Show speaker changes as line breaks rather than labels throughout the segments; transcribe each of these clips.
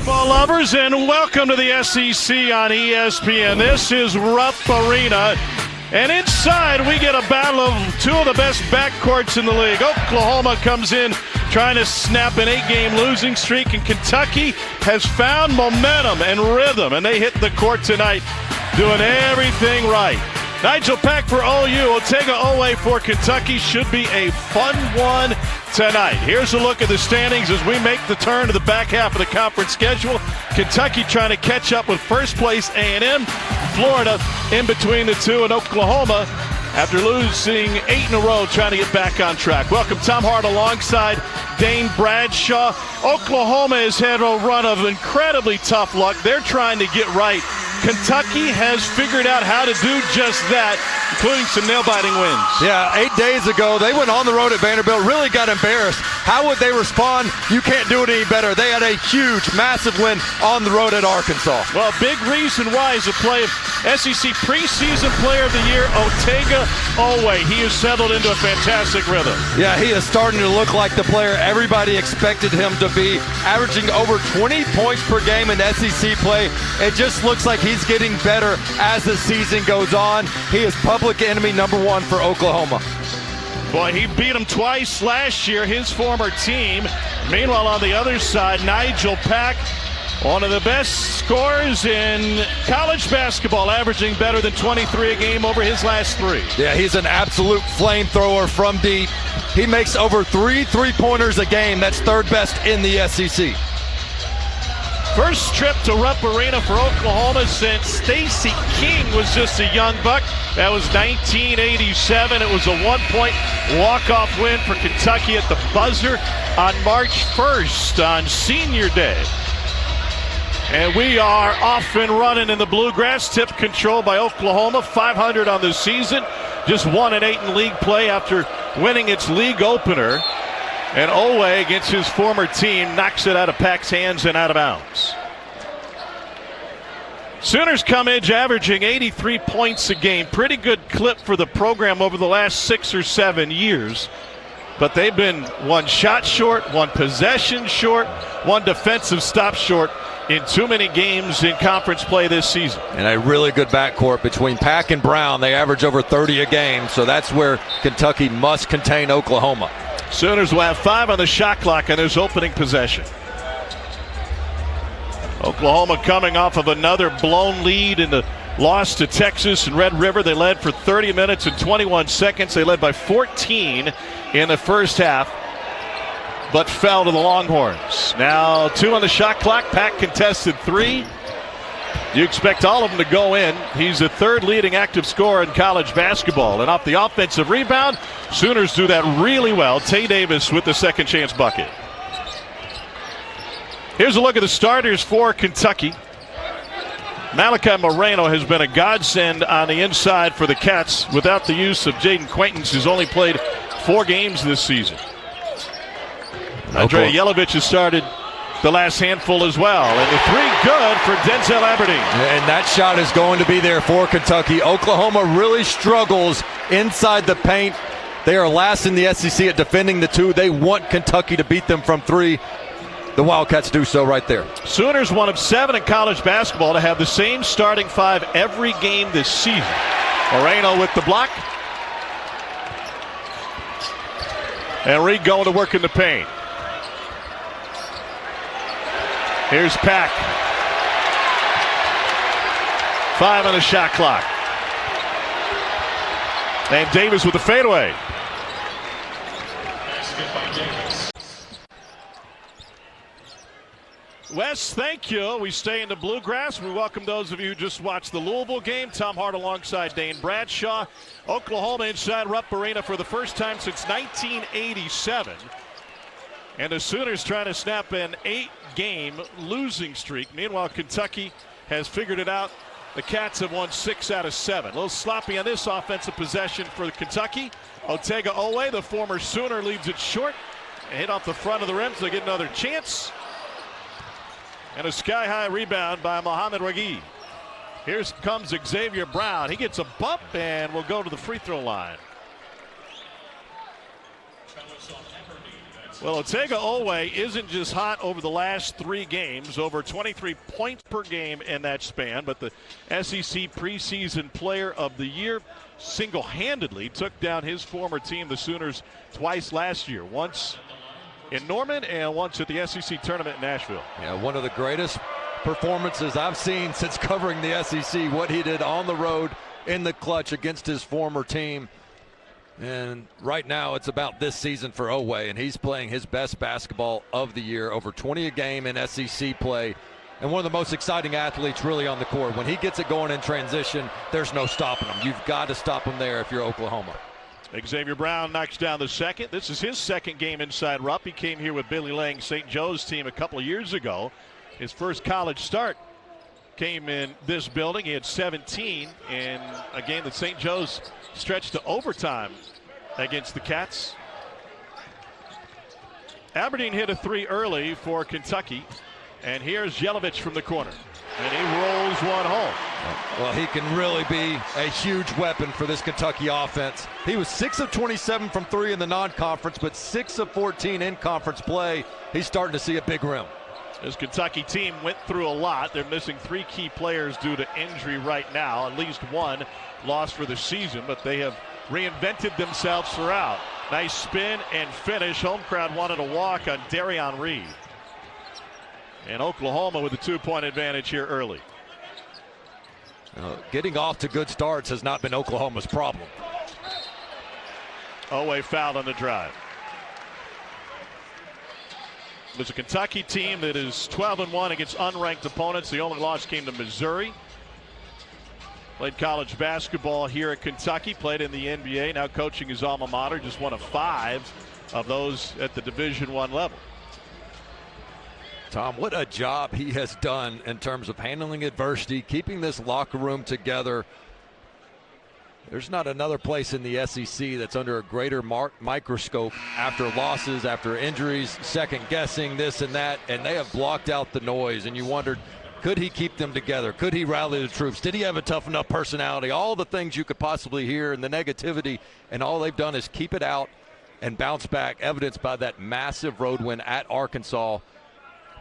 Football lovers, and welcome to the SEC on ESPN. This is Rupp Arena, and inside we get a battle of two of the best backcourts in the league. Oklahoma comes in trying to snap an 8-game losing streak, and Kentucky has found momentum and rhythm, and they hit the court tonight doing everything right. Nigel Pack for OU, Otega Owe for Kentucky. Should be a fun one tonight. Here's a look at the standings as we make the turn to the back half of the conference schedule. Kentucky trying to catch up with first place A&M. Florida in between the two, and Oklahoma, after losing 8 in a row, trying to get back on track. Welcome Tom Hart alongside Dane Bradshaw. Oklahoma has had a run of incredibly tough luck. They're trying to get right. Kentucky has figured out how to do just that, including some nail-biting wins.
Yeah, 8 days ago, they went on the road at Vanderbilt, really got embarrassed. How would they respond? You can't do it any better. They had a huge, massive win on the road at Arkansas.
Well, big reason why is the play of SEC preseason player of the year, Otega Owe. He has settled into a fantastic rhythm.
Yeah, he is starting to look like the player everybody expected him to be, averaging over 20 points per game in SEC play. It just looks like he's getting better as the season goes on. He is public enemy #1 for Oklahoma.
Boy, he beat him twice last year, his former team. Meanwhile, on the other side, Nigel Pack, one of the best scorers in college basketball, averaging better than 23 a game over his last 3.
Yeah, he's an absolute flamethrower from deep. He makes over 3 3-pointers a game. That's third best in the SEC.
First trip to Rupp Arena for Oklahoma since Stacey King was just a young buck. That was 1987. It was a 1-point walk-off win for Kentucky at the buzzer on March 1st on Senior Day. And we are off and running in the Bluegrass. Tip control by Oklahoma, 500 on the season. Just 1-8 in league play after winning its league opener. And Owe, against his former team, knocks it out of Pack's hands and out of bounds. Sooners come in averaging 83 points a game. Pretty good clip for the program over the last 6 or 7 years. But they've been one shot short, one possession short, one defensive stop short in too many games in conference play this season.
And a really good backcourt between Pack and Brown. They average over 30 a game, so that's where Kentucky must contain Oklahoma.
Sooners will have 5 on the shot clock on his opening possession. Oklahoma coming off of another blown lead in the loss to Texas and Red River. They led for 30 minutes and 21 seconds. They led by 14 in the first half, but fell to the Longhorns. Now 2 on the shot clock. Pack contested 3. You expect all of them to go in. He's the 3rd leading active scorer in college basketball. And off the offensive rebound, Sooners do that really well. Tay Davis with the second chance bucket. Here's a look at the starters for Kentucky. Malachi Moreno has been a godsend on the inside for the Cats without the use of Jaden Quaintance, who's only played 4 games this season. Andrea Yelovich has started the last handful as well. And the 3 good for Denzel Aberdeen.
And that shot is going to be there for Kentucky. Oklahoma really struggles inside the paint. They are last in the SEC at defending the 2. They want Kentucky to beat them from 3. The Wildcats do so right there.
Sooners one of 7 in college basketball to have the same starting 5 every game this season. Moreno with the block. And Reed going to work in the paint. Here's Pack. 5 on the shot clock. And Davis with the fadeaway. Wes, thank you. We stay in the Bluegrass. We welcome those of you who just watched the Louisville game. Tom Hart alongside Dane Bradshaw. Oklahoma inside Rupp Arena for the first time since 1987. And the Sooners trying to snap an 8-game losing streak. Meanwhile, Kentucky has figured it out. The Cats have won 6 out of 7. A little sloppy on this offensive possession for Kentucky. Otega Owe, the former Sooner, leaves it short. And hit off the front of the rim, so they get another chance. And a sky-high rebound by Mohamed Wagee. Here comes Xavier Brown. He gets a bump and will go to the free throw line. Well, Otega-Oweh isn't just hot over the last 3 games, over 23 points per game in that span, but the SEC preseason player of the year single-handedly took down his former team, the Sooners, twice last year, once in Norman and once at the SEC tournament in Nashville.
Yeah, one of the greatest performances I've seen since covering the SEC, what he did on the road in the clutch against his former team. And right now it's about this season for Oweh, and he's playing his best basketball of the year, over 20 a game in SEC play, and one of the most exciting athletes really on the court. When he gets it going in transition, there's no stopping him. You've got to stop him there if you're Oklahoma.
Xavier Brown knocks down the second. This is his second game inside Rupp. He came here with Billy Lang, St. Joe's team, a couple of years ago. His first college start came in this building. He had 17 in a game that St. Joe's stretched to overtime against the Cats. Aberdeen hit a 3 early for Kentucky, and here's Jelovich from the corner, and he rolls one home.
Well, he can really be a huge weapon for this Kentucky offense. He was 6 of 27 from 3 in the non-conference, but 6 of 14 in conference play. He's starting to see a big rim.
This Kentucky team went through a lot. They're missing 3 key players due to injury right now, at least one lost for the season, but they have reinvented themselves throughout. Nice spin and finish. Home crowd wanted a walk on Darion Reed. And Oklahoma with a 2-point advantage here early.
Getting off to good starts has not been Oklahoma's problem.
Oweh fouled on the drive. There's a Kentucky team that is 12-1 against unranked opponents. The only loss came to Missouri. Played college basketball here at Kentucky, played in the NBA, now coaching his alma mater, just one of 5 of those at the Division I level.
Tom, what a job he has done in terms of handling adversity, keeping this locker room together. There's not another place in the SEC that's under a greater microscope after losses, after injuries, second guessing this and that, and they have blocked out the noise, and you wondered, could he keep them together? Could he rally the troops? Did he have a tough enough personality? All the things you could possibly hear and the negativity, and all they've done is keep it out and bounce back, evidenced by that massive road win at Arkansas,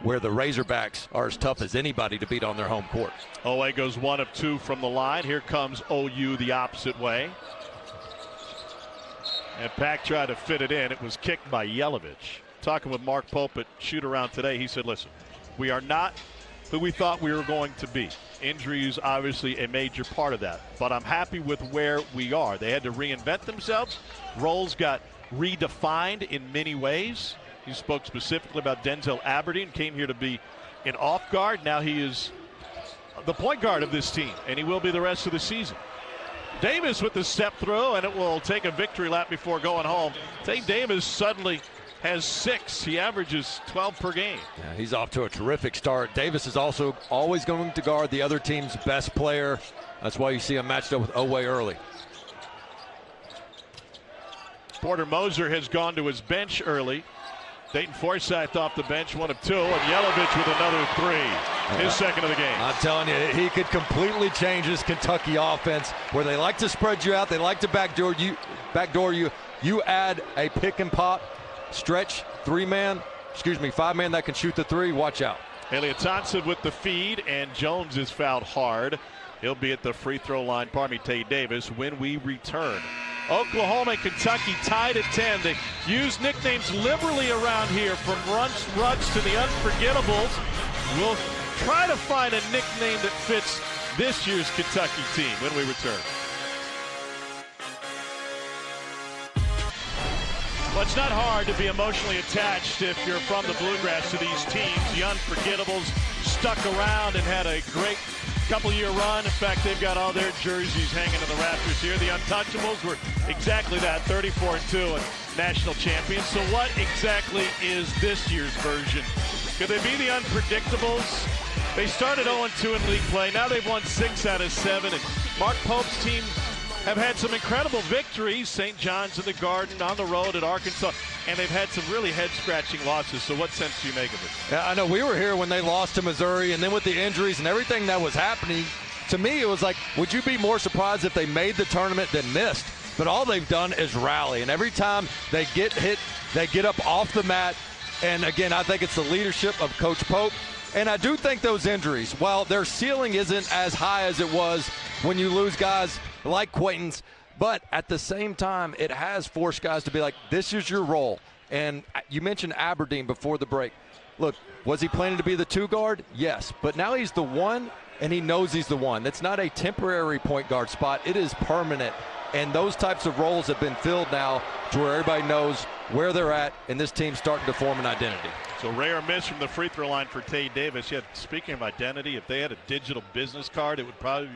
where the Razorbacks are as tough as anybody to beat on their home court.
Oweh goes 1 of 2 from the line. Here comes OU the opposite way. And Pack tried to fit it in. It was kicked by Jelovich. Talking with Mark Pope at Shoot Around today, he said, listen, we are not who we thought we were going to be. Injury is obviously a major part of that, but I'm happy with where we are. They had to reinvent themselves. Roles got redefined in many ways. He spoke specifically about Denzel Aberdeen, came here to be an off guard. Now he is the point guard of this team, and he will be the rest of the season. Davis with the step through, and it will take a victory lap before going home. St. Davis suddenly has 6. He averages 12 per game.
Yeah, he's off to a terrific start. Davis is also always going to guard the other team's best player. That's why you see him matched up with Oweh early.
Porter Moser has gone to his bench early. Dayton Forsythe off the bench, 1 of 2, and Jelovich with another 3. His second of the game.
I'm telling you, he could completely change this Kentucky offense, where they like to spread you out, they like to backdoor you. You add a pick and pop, stretch 5-man that can shoot the 3. Watch out.
Elliot Thompson with the feed, and Jones is fouled hard. He'll be at the free throw line, Tay Davis, when we return. Oklahoma and Kentucky tied at 10. They use nicknames liberally around here, from Ruts to the Unforgettables. We'll try to find a nickname that fits this year's Kentucky team when we return. Well, it's not hard to be emotionally attached if you're from the Bluegrass to these teams. The Unforgettables stuck around and had a great couple-year run. In fact, they've got all their jerseys hanging in the rafters here. The Untouchables were exactly that, 34-2 and national champions. So what exactly is this year's version? Could they be the Unpredictables? They started 0-2 in league play. Now they've won 6 out of 7. And Mark Pope's team have had some incredible victories. St. John's in the Garden, on the road at Arkansas, and they've had some really head-scratching losses. So what sense do you make of it?
Yeah, I know we were here when they lost to Missouri, and then with the injuries and everything that was happening, to me it was like, would you be more surprised if they made the tournament than missed? But all they've done is rally, and every time they get hit They get up off the mat, and again, I think it's the leadership of Coach Pope. And I do think those injuries, while their ceiling isn't as high as it was when you lose guys like Quayton's, but at the same time, it has forced guys to be like, this is your role. And you mentioned Aberdeen before the break. Look, was he planning to be the 2 guard? Yes, but now he's the 1, and he knows he's the 1. That's not a temporary point guard spot. It is permanent, and those types of roles have been filled now to where everybody knows where they're at, and this team's starting to form an identity.
So rare miss from the free throw line for Tay Davis. Yet, speaking of identity, if they had a digital business card, it would probably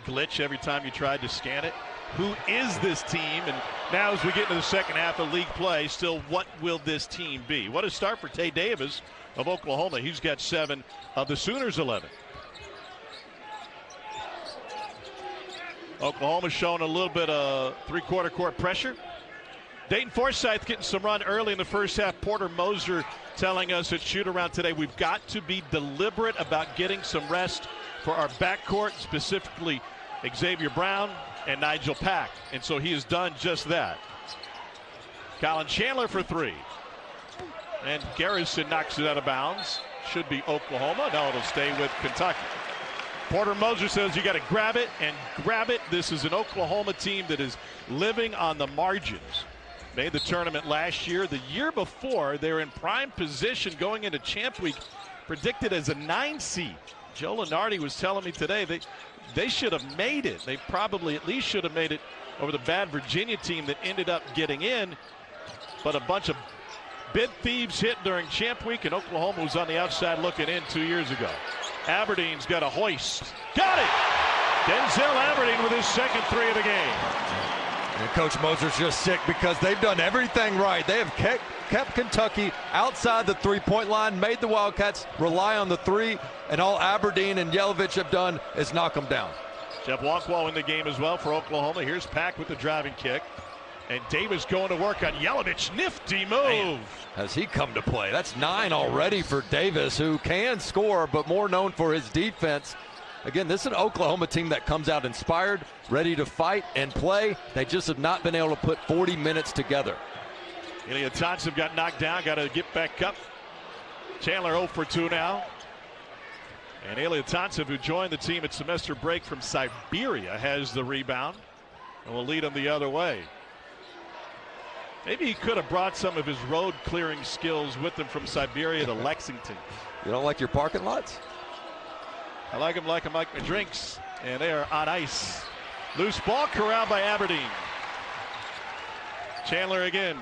glitch every time you tried to scan it. Who is this team? And now as we get into the second half of league play, still what will this team be? What a start for Tay Davis of Oklahoma. He's got 7 of the Sooners' 11. Oklahoma showing a little bit of three-quarter court pressure. Dayton Forsyth getting some run early in the first half. Porter Moser telling us at shoot-around today, we've got to be deliberate about getting some rest for our backcourt, specifically Xavier Brown and Nigel Pack. And so he has done just that. Colin Chandler for 3. And Garrison knocks it out of bounds. Should be Oklahoma. No, it'll stay with Kentucky. Porter Moser says you got to grab it and grab it. This is an Oklahoma team that is living on the margins. Made the tournament last year. The year before, they were in prime position going into Champ Week, predicted as a 9 seed. Joe Lenardi was telling me today they should have made it. They probably at least should have made it over the bad Virginia team that ended up getting in. But a bunch of bid thieves hit during Champ Week, and Oklahoma was on the outside looking in 2 years ago. Aberdeen's got a hoist. Got it! Denzel Aberdeen with his second 3 of the game.
And Coach Moser's just sick because they've done everything right. They have kept Kentucky outside the three-point line, made the Wildcats rely on the 3, and all Aberdeen and Yelovich have done is knock them down.
Jeff Walkwall in the game as well for Oklahoma. Here's Pack with the driving kick. And Davis going to work on Yelovich. Nifty move.
Man, has he come to play? That's 9 already for Davis, who can score, but more known for his defense. Again, this is an Oklahoma team that comes out inspired, ready to fight and play. They just have not been able to put 40 minutes together.
Ilya Thompson got knocked down, got to get back up. Chandler 0 for 2 now. And Ilya Thompson, who joined the team at semester break from Siberia, has the rebound and will lead them the other way. Maybe he could have brought some of his road clearing skills with him from Siberia to Lexington.
You don't like your parking lots?
I like them like my drinks, and they are on ice. Loose ball corralled by Aberdeen. Chandler again.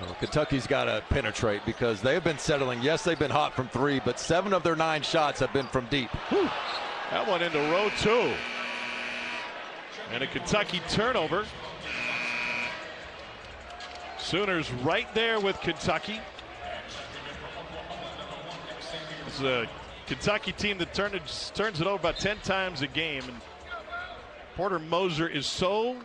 Well, Kentucky's got to penetrate because they've been settling. Yes, they've been hot from 3, but 7 of their 9 shots have been from deep.
Whew. That one into row 2. And a Kentucky turnover. Sooners right there with Kentucky. This is a Kentucky team that turns it over about 10 times a game. And Porter Moser is so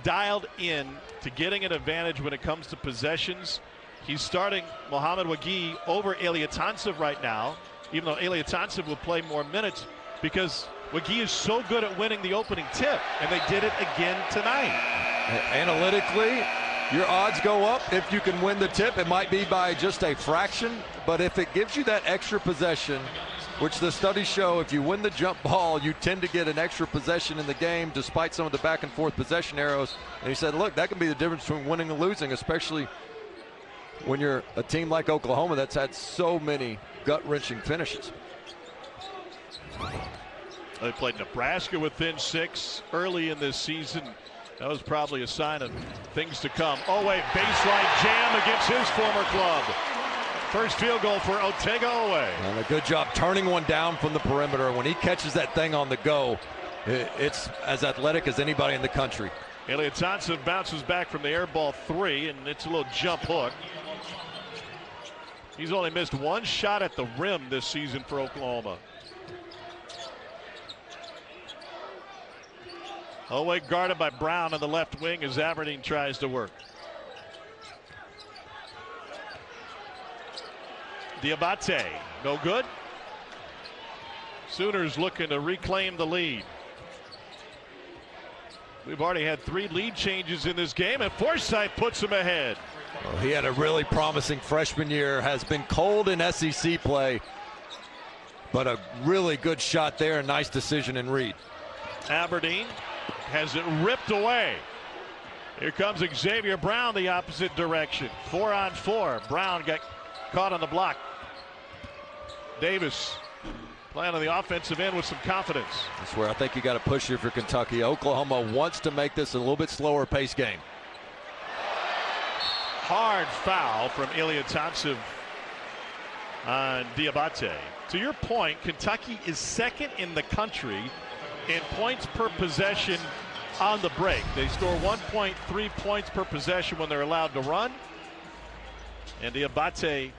dialed in to getting an advantage when it comes to possessions. He's starting Mohamed Wagee over Eliatansev right now, even though Eliatansev will play more minutes because Wagee is so good at winning the opening tip, and they did it again tonight.
Analytically, your odds go up if you can win the tip. It might be by just a fraction, but if it gives you that extra possession, which the studies show if you win the jump ball, you tend to get an extra possession in the game despite some of the back and forth possession arrows. And he said, look, that can be the difference between winning and losing, especially when you're a team like Oklahoma that's had so many gut-wrenching finishes.
They played Nebraska within 6 early in this season. That was probably a sign of things to come. Oh, wait, baseline jam against his former club. First field goal for Otega Oweh.
And a good job turning one down from the perimeter. When he catches that thing on the go, it's as athletic as anybody in the country.
Elliot Thompson bounces back from the air ball 3, and it's a little jump hook. He's only missed 1 shot at the rim this season for Oklahoma. Oweh guarded by Brown on the left wing as Aberdeen tries to work. Diabate, no good. Sooners looking to reclaim the lead. We've already had 3 lead changes in this game, and Forsyth puts them ahead.
Well, he had a really promising freshman year, has been cold in SEC play, but a really good shot there, a nice decision in Reed.
Aberdeen has it ripped away. Here comes Xavier Brown the opposite direction. 4-on-4. Brown got caught on the block. Davis playing on the offensive end with some confidence.
That's where I think you got to push here for Kentucky. Oklahoma wants to make this a little bit slower pace game.
Hard foul from Ilyasantsev on Diabate. To your point, Kentucky is second in the country in points per possession on the break. They score 1.3 points per possession when they're allowed to run. And Diabate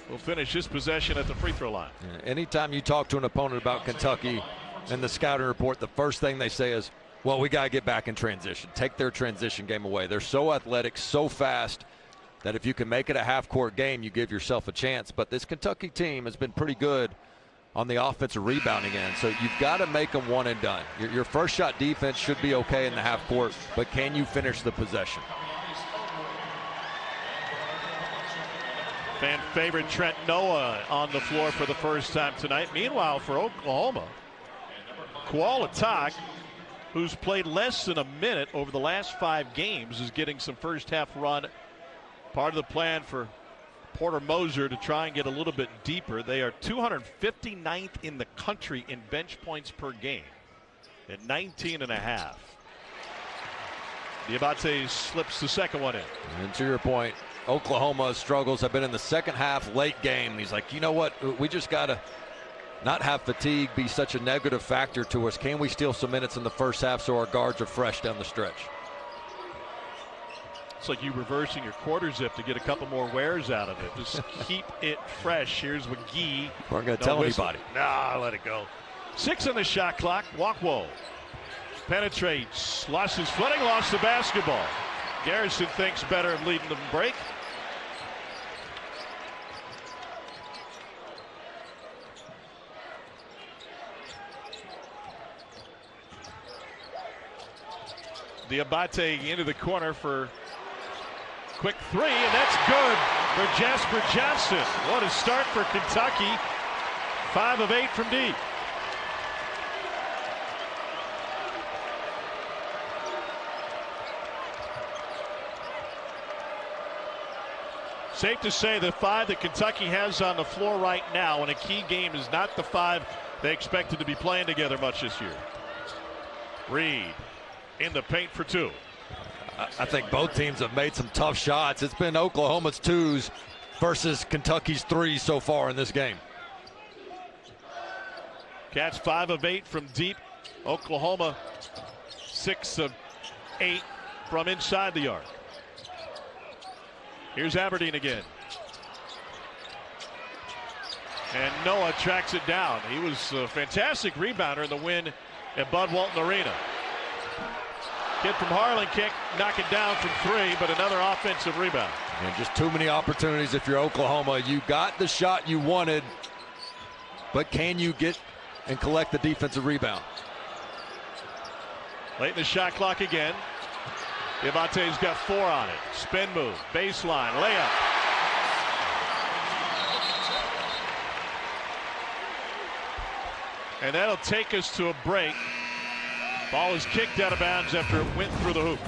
will finish his possession at the free throw line.
Anytime you talk to an opponent about Kentucky in the scouting report, the first thing they say is, well, we got to get back in transition. Take their transition game away. They're so athletic, so fast, that if you can make it a half-court game, you give yourself a chance. But this Kentucky team has been pretty good on the offensive rebounding end, so you've got to make them one and done. Your first shot defense should be okay in the half court, but can you finish the possession?
Fan favorite Trent Noah on the floor for the first time tonight. Meanwhile, for Oklahoma, Koala Talk, who's played less than a minute over the last 5 games, is getting some first half run. Part of the plan for Porter Moser to try and get a little bit deeper. They are 259th in the country in bench points per game at 19.5. Diabate slips the second one in.
And to your point, Oklahoma's struggles have been in the second half, late game. He's like, you know what, we just got to not have fatigue be such a negative factor to us. Can we steal some minutes in the first half so our guards are fresh down the stretch?
It's like you reversing your quarter zip to get a couple more wears out of it. Just keep it fresh. Here's McGee.
We're going to tell anybody.
Nah, let it go. 6 on the shot clock. Walkwo penetrates. Lost his footing, lost the basketball. Garrison thinks better of leading the break. Diabate into the corner for quick 3, and that's good for Jasper Johnson. What a start for Kentucky. 5 of 8 from deep. Safe to say the 5 that Kentucky has on the floor right now in a key game is not the 5 they expected to be playing together much this year. Reed in the paint for 2.
I think both teams have made some tough shots. It's been Oklahoma's 2s versus Kentucky's 3s so far in this game.
Cats 5 of 8 from deep. Oklahoma 6 of 8 from inside the arc. Here's Aberdeen again. And Noah tracks it down. He was a fantastic rebounder in the win at Bud Walton Arena. Kid from Harlan can't knock it down from 3, but another offensive rebound.
And just too many opportunities if you're Oklahoma. You got the shot you wanted, but can you get and collect the defensive rebound?
Late in the shot clock again. Diabate's got 4 on it. Spin move, baseline, layup. And that'll take us to a break. Ball is kicked out of bounds after it went through the hoop.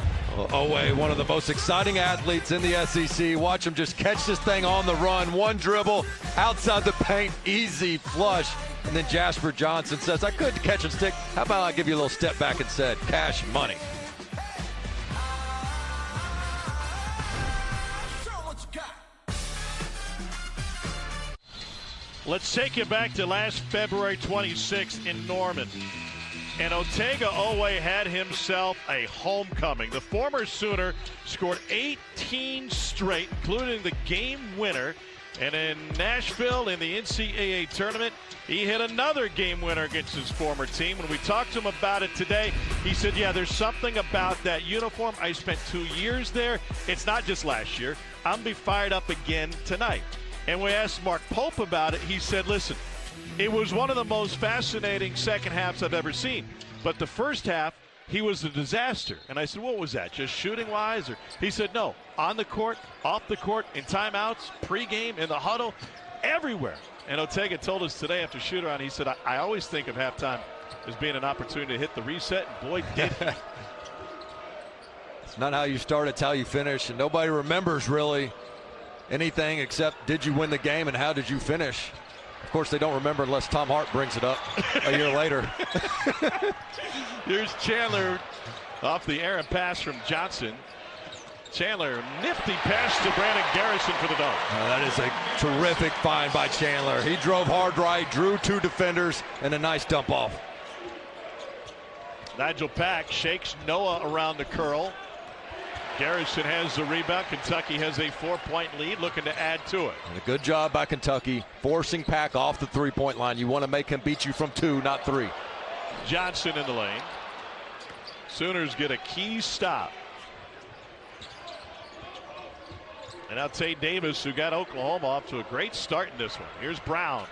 Oweh, one of the most exciting athletes in the SEC. Watch him just catch this thing on the run. One dribble outside the paint, easy flush. And then Jasper Johnson says, I couldn't catch a stick. How about I give you a little step back instead? Cash money.
Let's take you back to last February 26th in Norman. And Otega Oweh had himself a homecoming. The former Sooner scored 18 straight, including the game winner. And in Nashville in the NCAA tournament, he hit another game winner against his former team. When we talked to him about it today, he said, yeah, there's something about that uniform. I spent 2 years there. It's not just last year. I'm going to be fired up again tonight. And we asked Mark Pope about it. He said, listen, it was one of the most fascinating second halves I've ever seen. But the first half, he was a disaster. And I said, what was that, just shooting-wise? Or he said, no, on the court, off the court, in timeouts, pregame, in the huddle, everywhere. And Ortega told us today after shoot-around, he said, I always think of halftime as being an opportunity to hit the reset, and boy, did he.
It's not how you start, it's how you finish. And nobody remembers really anything except did you win the game and how did you finish. Of course, they don't remember unless Tom Hart brings it up a year later.
Here's Chandler off the errant pass from Johnson. Chandler, nifty pass to Brandon Garrison for the dunk.
That is a terrific find by Chandler. He drove hard right, drew two defenders, and a nice dump off.
Nigel Pack shakes Noah around the curl. Garrison has the rebound. Kentucky has a 4-point lead, looking to add to it.
And a good job by Kentucky, forcing Pack off the three-point line. You want to make him beat you from 2, not 3.
Johnson in the lane. Sooners get a key stop. And now Tate Davis, who got Oklahoma off to a great start in this one. Here's Brown.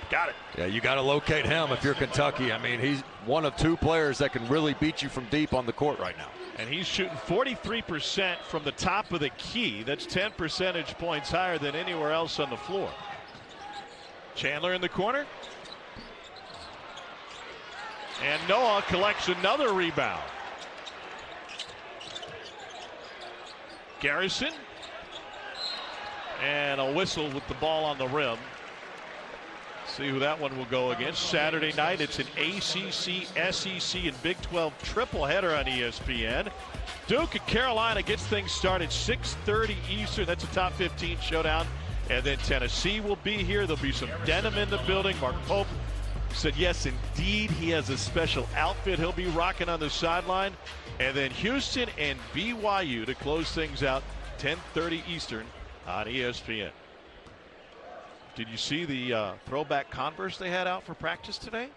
Got it.
Yeah, you got to locate him if you're Kentucky. I mean, he's one of 2 players that can really beat you from deep on the court right now.
And he's shooting 43% from the top of the key. That's 10 percentage points higher than anywhere else on the floor. Chandler in the corner. And Noah collects another rebound. Garrison. And a whistle with the ball on the rim. See who that one will go against. Saturday night, it's an ACC, SEC, and Big 12 triple header on ESPN. Duke and Carolina gets things started 6:30 Eastern. That's a top 15 showdown. And then Tennessee will be here. There'll be some denim in the building. Mark Pope said, yes, indeed, he has a special outfit he'll be rocking on the sideline. And then Houston and BYU to close things out, 10:30 Eastern on ESPN. Did you see the throwback Converse they had out for practice today?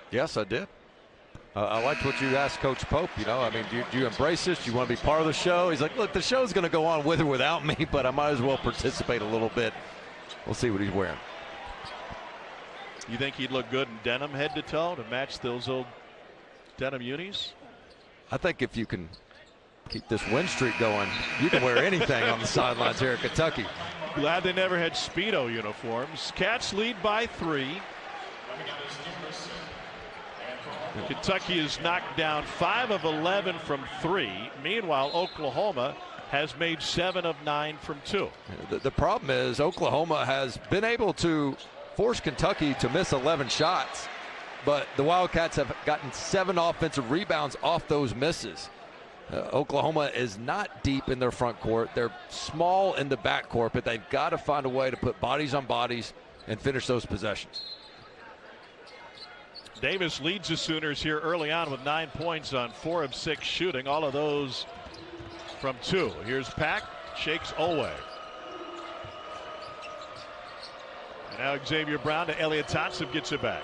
Yes, I did. I liked what you asked Coach Pope. You know, I mean, do you embrace this? Do you want to be part of the show? He's like, look, the show's going to go on with or without me, but I might as well participate a little bit. We'll see what he's wearing.
You think he'd look good in denim head to toe to match those old denim unis?
I think if you can keep this win streak going, you can wear anything on the sidelines here at Kentucky.
Glad they never had Speedo uniforms. Cats lead by 3. Kentucky has knocked down 5 of 11 from 3. Meanwhile, Oklahoma has made 7 of 9 from 2.
The problem is Oklahoma has been able to force Kentucky to miss 11 shots, but the Wildcats have gotten 7 offensive rebounds off those misses. Oklahoma is not deep in their front court. They're small in the back court, but they've got to find a way to put bodies on bodies and finish those possessions.
Davis leads the Sooners here early on with 9 points on 4 of 6 shooting, all of those from 2. Here's Pack, shakes Olway. And now Xavier Brown to Elliott Thompson, gets it back.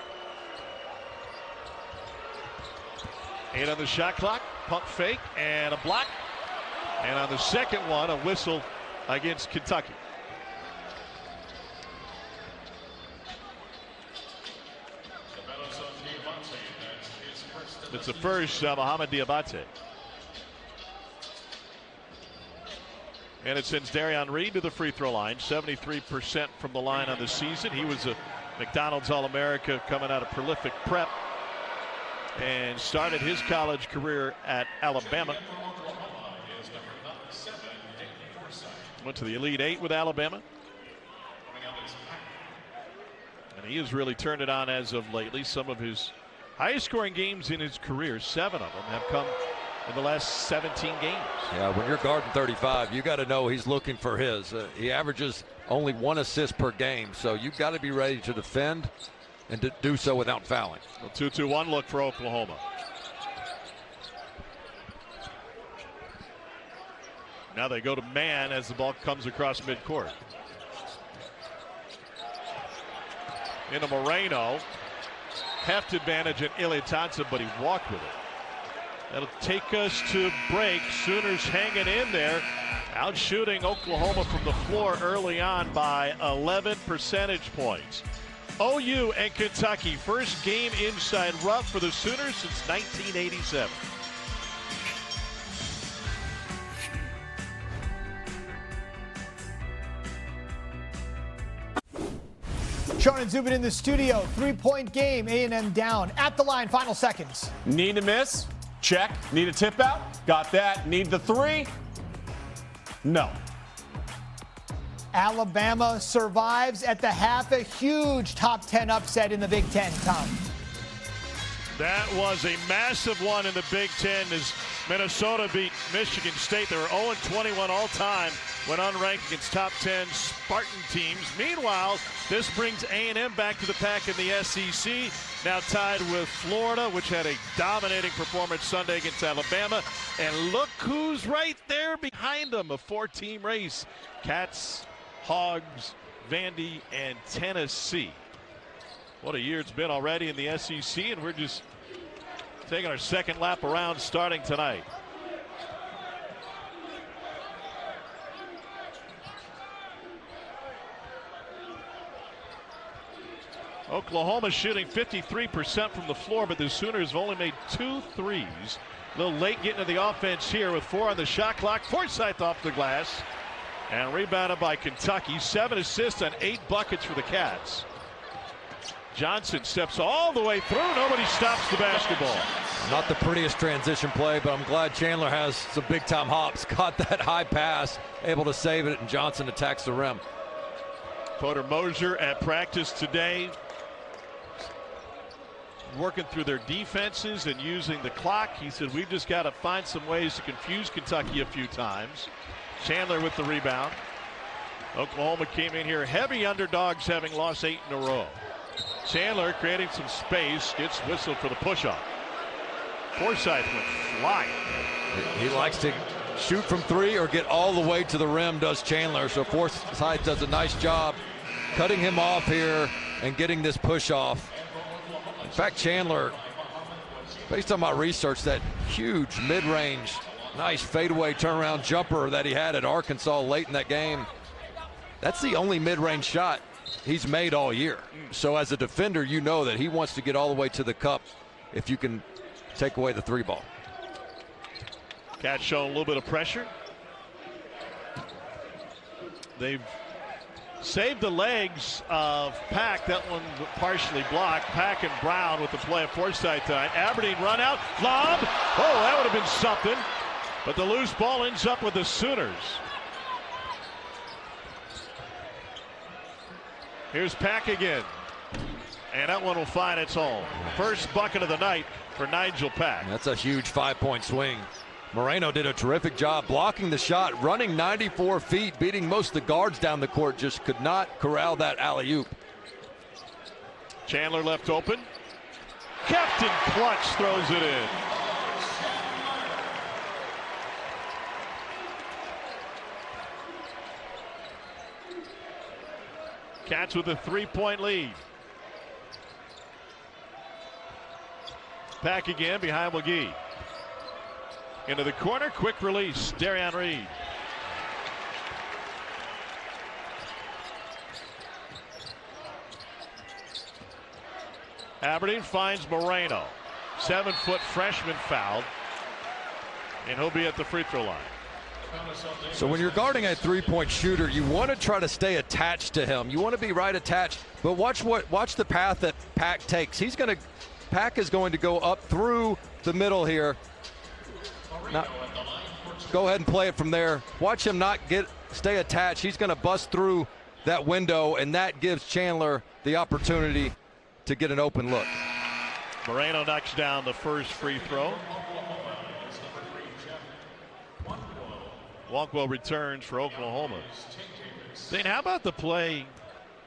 8 on the shot clock, pump fake, and a block. And on the second one, a whistle against Kentucky. It's the first, Mohamed Diabate. And it sends Darion Reed to the free throw line, 73% from the line on the season. He was a McDonald's All-America coming out of prolific prep and started his college career at Alabama. Went to the Elite 8 with Alabama. And he has really turned it on as of lately. Some of his highest scoring games in his career, 7 of them, have come in the last 17 games.
Yeah, when you're guarding 35, you got to know he's looking for his. He averages only 1 assist per game, so you've got to be ready to defend and to do so without fouling.
A 2-2-1 look for Oklahoma. Now they go to man as the ball comes across midcourt. Into Moreno. Heft advantage at Elliott Thompson, but he walked with it. That'll take us to break. Sooners hanging in there, out shooting Oklahoma from the floor early on by 11 percentage points. OU and Kentucky, first game inside Rupp for the Sooners since 1987.
Sean and Zubin in the studio. 3-point game. A&M down. At the line. Final seconds.
Need to miss? Check. Need a tip out? Got that. Need the three? No.
Alabama survives at the half. A huge top 10 upset in the Big Ten, Tom.
That was a massive one in the Big Ten as Minnesota beat Michigan State. They were 0-21 all time when unranked against top 10 Spartan teams. Meanwhile, this brings A&M back to the pack in the SEC, now tied with Florida, which had a dominating performance Sunday against Alabama. And look who's right there behind them, a 4-team race. Cats, Hogs, Vandy, and Tennessee. What a year it's been already in the SEC, and we're just taking our second lap around starting tonight. Oklahoma shooting 53% from the floor, but the Sooners have only made 2 threes. A little late getting to the offense here with 4 on the shot clock. Forsythe off the glass and rebounded by Kentucky. 7 assists on 8 buckets for the Cats. Johnson steps all the way through. Nobody stops the basketball.
Not the prettiest transition play, but I'm glad Chandler has some big-time hops. Caught that high pass, able to save it, and Johnson attacks the rim.
Porter Moser at practice today, working through their defenses and using the clock. He said, we've just got to find some ways to confuse Kentucky a few times. Chandler with the rebound. Oklahoma came in here heavy underdogs, having lost 8 in a row. Chandler creating some space, gets whistled for the push-off. Forsythe went flying.
He likes to shoot from 3 or get all the way to the rim, does Chandler. So Forsythe does a nice job cutting him off here and getting this push-off. In fact, Chandler, based on my research, that huge mid-range, nice fadeaway turnaround jumper that he had at Arkansas late in that game, that's the only mid-range shot he's made all year. So as a defender, you know that he wants to get all the way to the cup if you can take away the 3 ball.
Cats showing a little bit of pressure. They've saved the legs of Pack. That one partially blocked. Pack and Brown with the play of Forsythe tonight. Aberdeen run out. Lob. Oh, that would have been something. But the loose ball ends up with the Sooners. Here's Pack again. And that one will find its home. First bucket of the night for Nigel Pack.
That's a huge 5-point swing. Moreno did a terrific job blocking the shot, running 94 feet, beating most of the guards down the court, just could not corral that alley-oop.
Chandler left open. Captain Clutch throws it in. Cats with a 3-point lead. Pack again behind McGee. Into the corner, quick release, Darian Reed. Aberdeen finds Moreno. 7-foot freshman fouled. And he'll be at the free throw line.
So when you're guarding a 3-point shooter, you want to try to stay attached to him. You want to be right attached, but watch the path that Pack takes. Pack is going to go up through the middle here. Now, go ahead and play it from there. Watch him not stay attached. He's going to bust through that window, and that gives Chandler the opportunity to get an open look.
Moreno knocks down the first free throw. Walkwell returns for Oklahoma. Zane, how about the play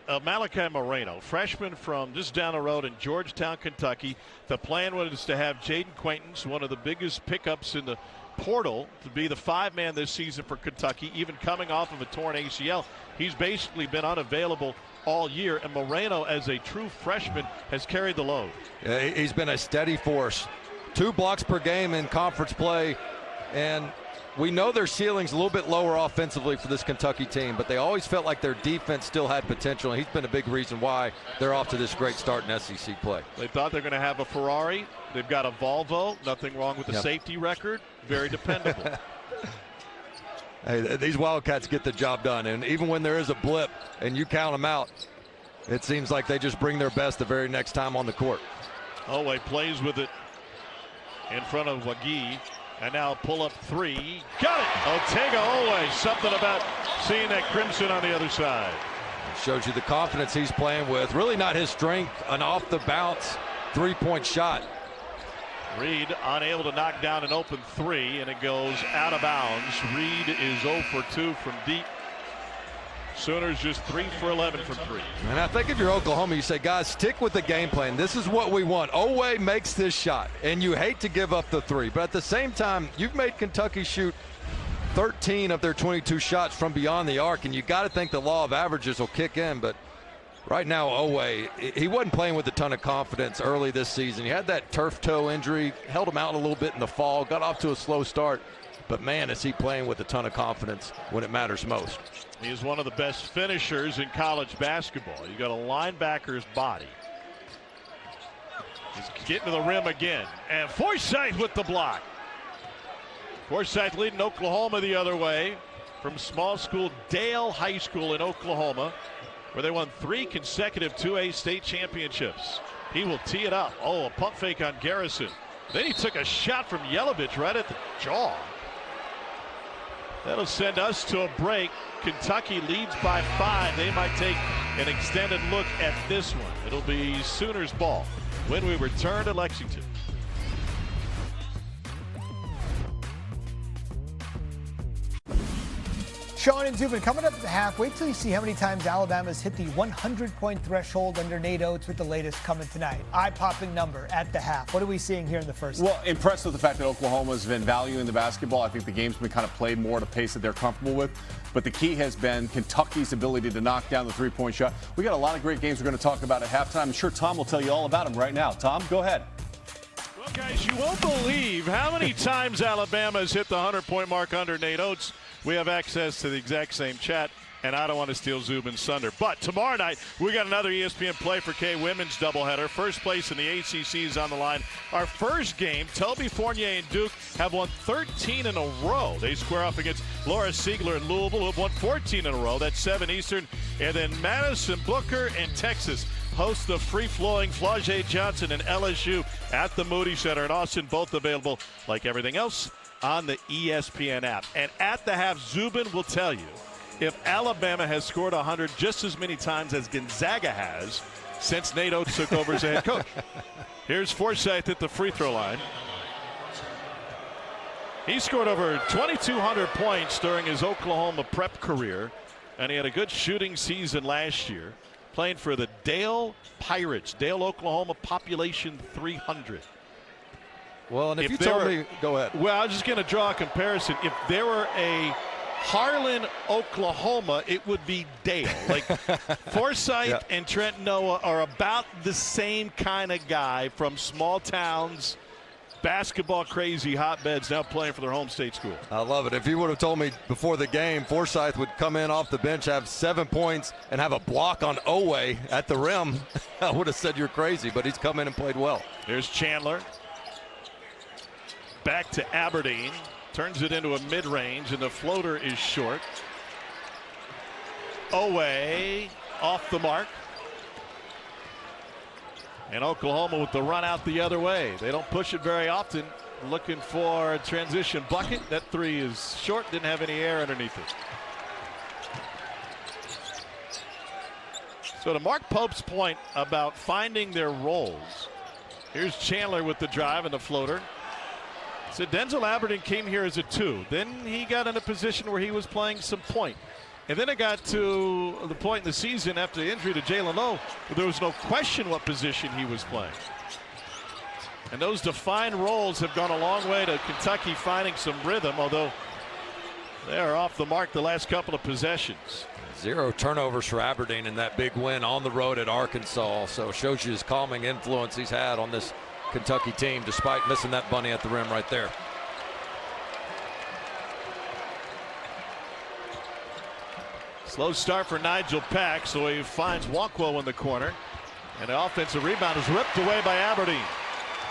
of Malachi Moreno, freshman from just down the road in Georgetown, Kentucky. The plan was to have Jaden Quaintance, one of the biggest pickups in the portal, to be the 5-man this season for Kentucky, even coming off of a torn ACL. He's basically been unavailable all year, and Moreno, as a true freshman, has carried the load.
Yeah, he's been a steady force. 2 blocks per game in conference play, and we know their ceiling's a little bit lower offensively for this Kentucky team, but they always felt like their defense still had potential, and he's been a big reason why they're off to this great start in SEC play.
They thought they're going to have a Ferrari. They've got a Volvo. Nothing wrong with the safety record. Very dependable.
Hey, these Wildcats get the job done, and even when there is a blip and you count them out, It seems like they just bring their best the very next time on the court.
Oweh plays with it in front of Wagi. And now pull up three. Got it! Otega Oweh. Something about seeing that crimson on the other side.
Shows you the confidence he's playing with. Really not his strength. An off the bounce 3-point shot.
Reed unable to knock down an open three, and it goes out of bounds. Reed is 0 for 2 from deep. Sooners just 3 for 11 from 3.
And I think if you're Oklahoma, you say, guys, stick with the game plan. This is what we want. Oweh makes this shot, and you hate to give up the three. But at the same time, you've made Kentucky shoot 13 of their 22 shots from beyond the arc, and you got to think the law of averages will kick in. But right now, Oweh, he wasn't playing with a ton of confidence early this season. He had that turf toe injury, held him out a little bit in the fall, got off to a slow start. But, man, is he playing with a ton of confidence when it matters most.
He is one of the best finishers in college basketball. You got a linebacker's body. He's getting to the rim again. And Forsythe with the block. Forsythe leading Oklahoma the other way from small school Dale High School in Oklahoma, where they won 3 consecutive 2A state championships. He will tee it up. Oh, a pump fake on Garrison. Then he took a shot from Yelovich right at the jaw. That'll send us to a break. Kentucky leads by 5. They might take an extended look at this one. It'll be Sooners ball when we return to Lexington.
Sean and Zubin, coming up at the half, wait till you see how many times Alabama's hit the 100-point threshold under Nate Oates with the latest coming tonight. Eye-popping number at the half. What are we seeing here in the first half?
Well, impressed with the fact that Oklahoma's been valuing the basketball. I think the game's been kind of played more at a pace that they're comfortable with. But the key has been Kentucky's ability to knock down the three-point shot. We got a lot of great games we're going to talk about at halftime. I'm sure Tom will tell you all about them right now. Tom, go ahead.
Well, guys, you won't believe how many times Alabama's hit the 100-point mark under Nate Oates. We have access to the exact same chat, and I don't want to steal Zubin's thunder. But tomorrow night, we got another ESPN Play for K women's doubleheader. First place in the ACC is on the line. Our first game, Toby Fournier and Duke have won 13 in a row. They square off against Laura Siegler and Louisville, who have won 14 in a row. That's 7 Eastern. And then Madison Booker and Texas host the free-flowing Flau'jae Johnson and LSU at the Moody Center in Austin, both available, like everything else, on the ESPN app. And at the half, Zubin will tell you if Alabama has scored 100 just as many times as Gonzaga has since Nate Oates took over as a head coach. Here's Forsythe at the free throw line. He scored over 2,200 points during his Oklahoma prep career, and he had a good shooting season last year, playing for the Dale Pirates. Dale, Oklahoma, population 300.
Well, and if you told me, go ahead.
Well, I was just going to draw a comparison. If there were a Harlan, Oklahoma, it would be Dale. Like Forsythe and Trent Noah are about the same kind of guy from small towns, basketball crazy hotbeds, now playing for their home state school.
I love it. If you would have told me before the game Forsythe would come in off the bench, have 7 points, and have a block on Oweh at the rim, I would have said you're crazy, but he's come in and played well.
Here's Chandler. Back to Aberdeen. Turns it into a mid-range, and the floater is short. Oweh off the mark. And Oklahoma with the run out the other way. They don't push it very often. Looking for a transition bucket. That three is short. Didn't have any air underneath it. So to Mark Pope's point about finding their roles, here's Chandler with the drive and the floater. So Denzel Aberdeen came here as a 2. Then he got in a position where he was playing some point. And then it got to the point in the season after the injury to Jalen Lowe, where there was no question what position he was playing. And those defined roles have gone a long way to Kentucky finding some rhythm, although they are off the mark the last couple of possessions.
0 turnovers for Aberdeen in that big win on the road at Arkansas. So it shows you his calming influence he's had on this Kentucky team, despite missing that bunny at the rim right there.
Slow start for Nigel Pack, so he finds Nwankwo in the corner. And the offensive rebound is ripped away by Aberdeen.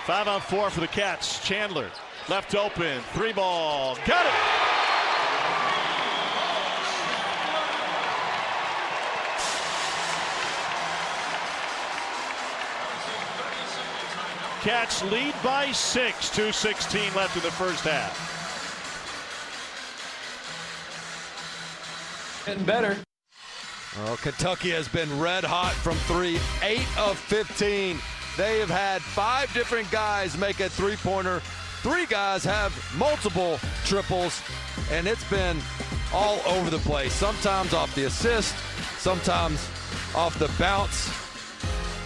5-on-4 for the Cats. Chandler left open. 3-ball. Got it! Cats lead by 6, 2:16 left in the first half.
Getting better. Well, Kentucky has been red hot from 3, 8 of 15. They have had 5 different guys make a three-pointer. 3 guys have multiple triples, and it's been all over the place. Sometimes off the assist, sometimes off the bounce.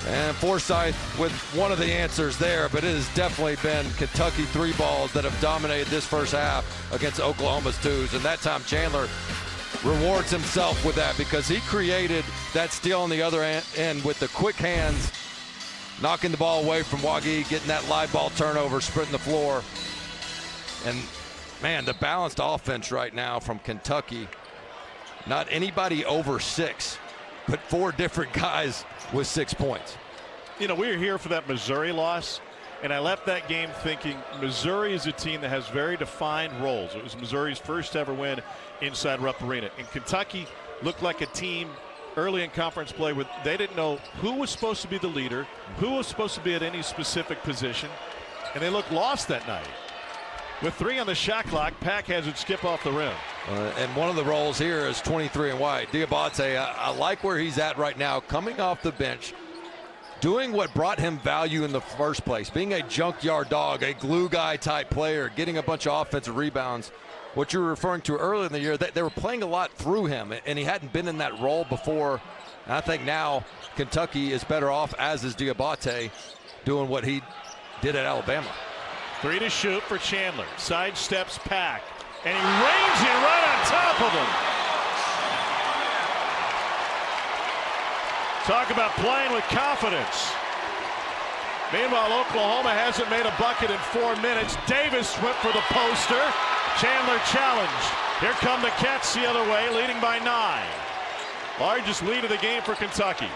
And Forsythe with one of the answers there, but it has definitely been Kentucky 3 balls that have dominated this first half against Oklahoma's 2s. And that time Chandler rewards himself with that because he created that steal on the other end with the quick hands, knocking the ball away from Wagi, getting that live ball turnover, sprinting the floor. And, man, the balanced offense right now from Kentucky, not anybody over 6, but 4 different guys with 6 points.
You know, we were here for that Missouri loss, and I left that game thinking Missouri is a team that has very defined roles. It was Missouri's first ever win inside Rupp Arena. And Kentucky looked like a team early in conference play where they didn't know who was supposed to be the leader, who was supposed to be at any specific position, and they looked lost that night. With 3 on the shot clock, Pack has it skip off the rim.
And one of the roles here is 23 and white. Diabate, I like where he's at right now, coming off the bench, doing what brought him value in the first place, being a junkyard dog, a glue guy type player, getting a bunch of offensive rebounds. What you were referring to earlier in the year, they were playing a lot through him, and he hadn't been in that role before. And I think now Kentucky is better off, as is Diabate, doing what he did at Alabama.
3 to shoot for Chandler. Sidesteps Pack, and he rains it right on top of him. Talk about playing with confidence. Meanwhile, Oklahoma hasn't made a bucket in 4 minutes. Davis went for the poster. Chandler challenged. Here come the Cats the other way, leading by 9. Largest lead of the game for Kentucky.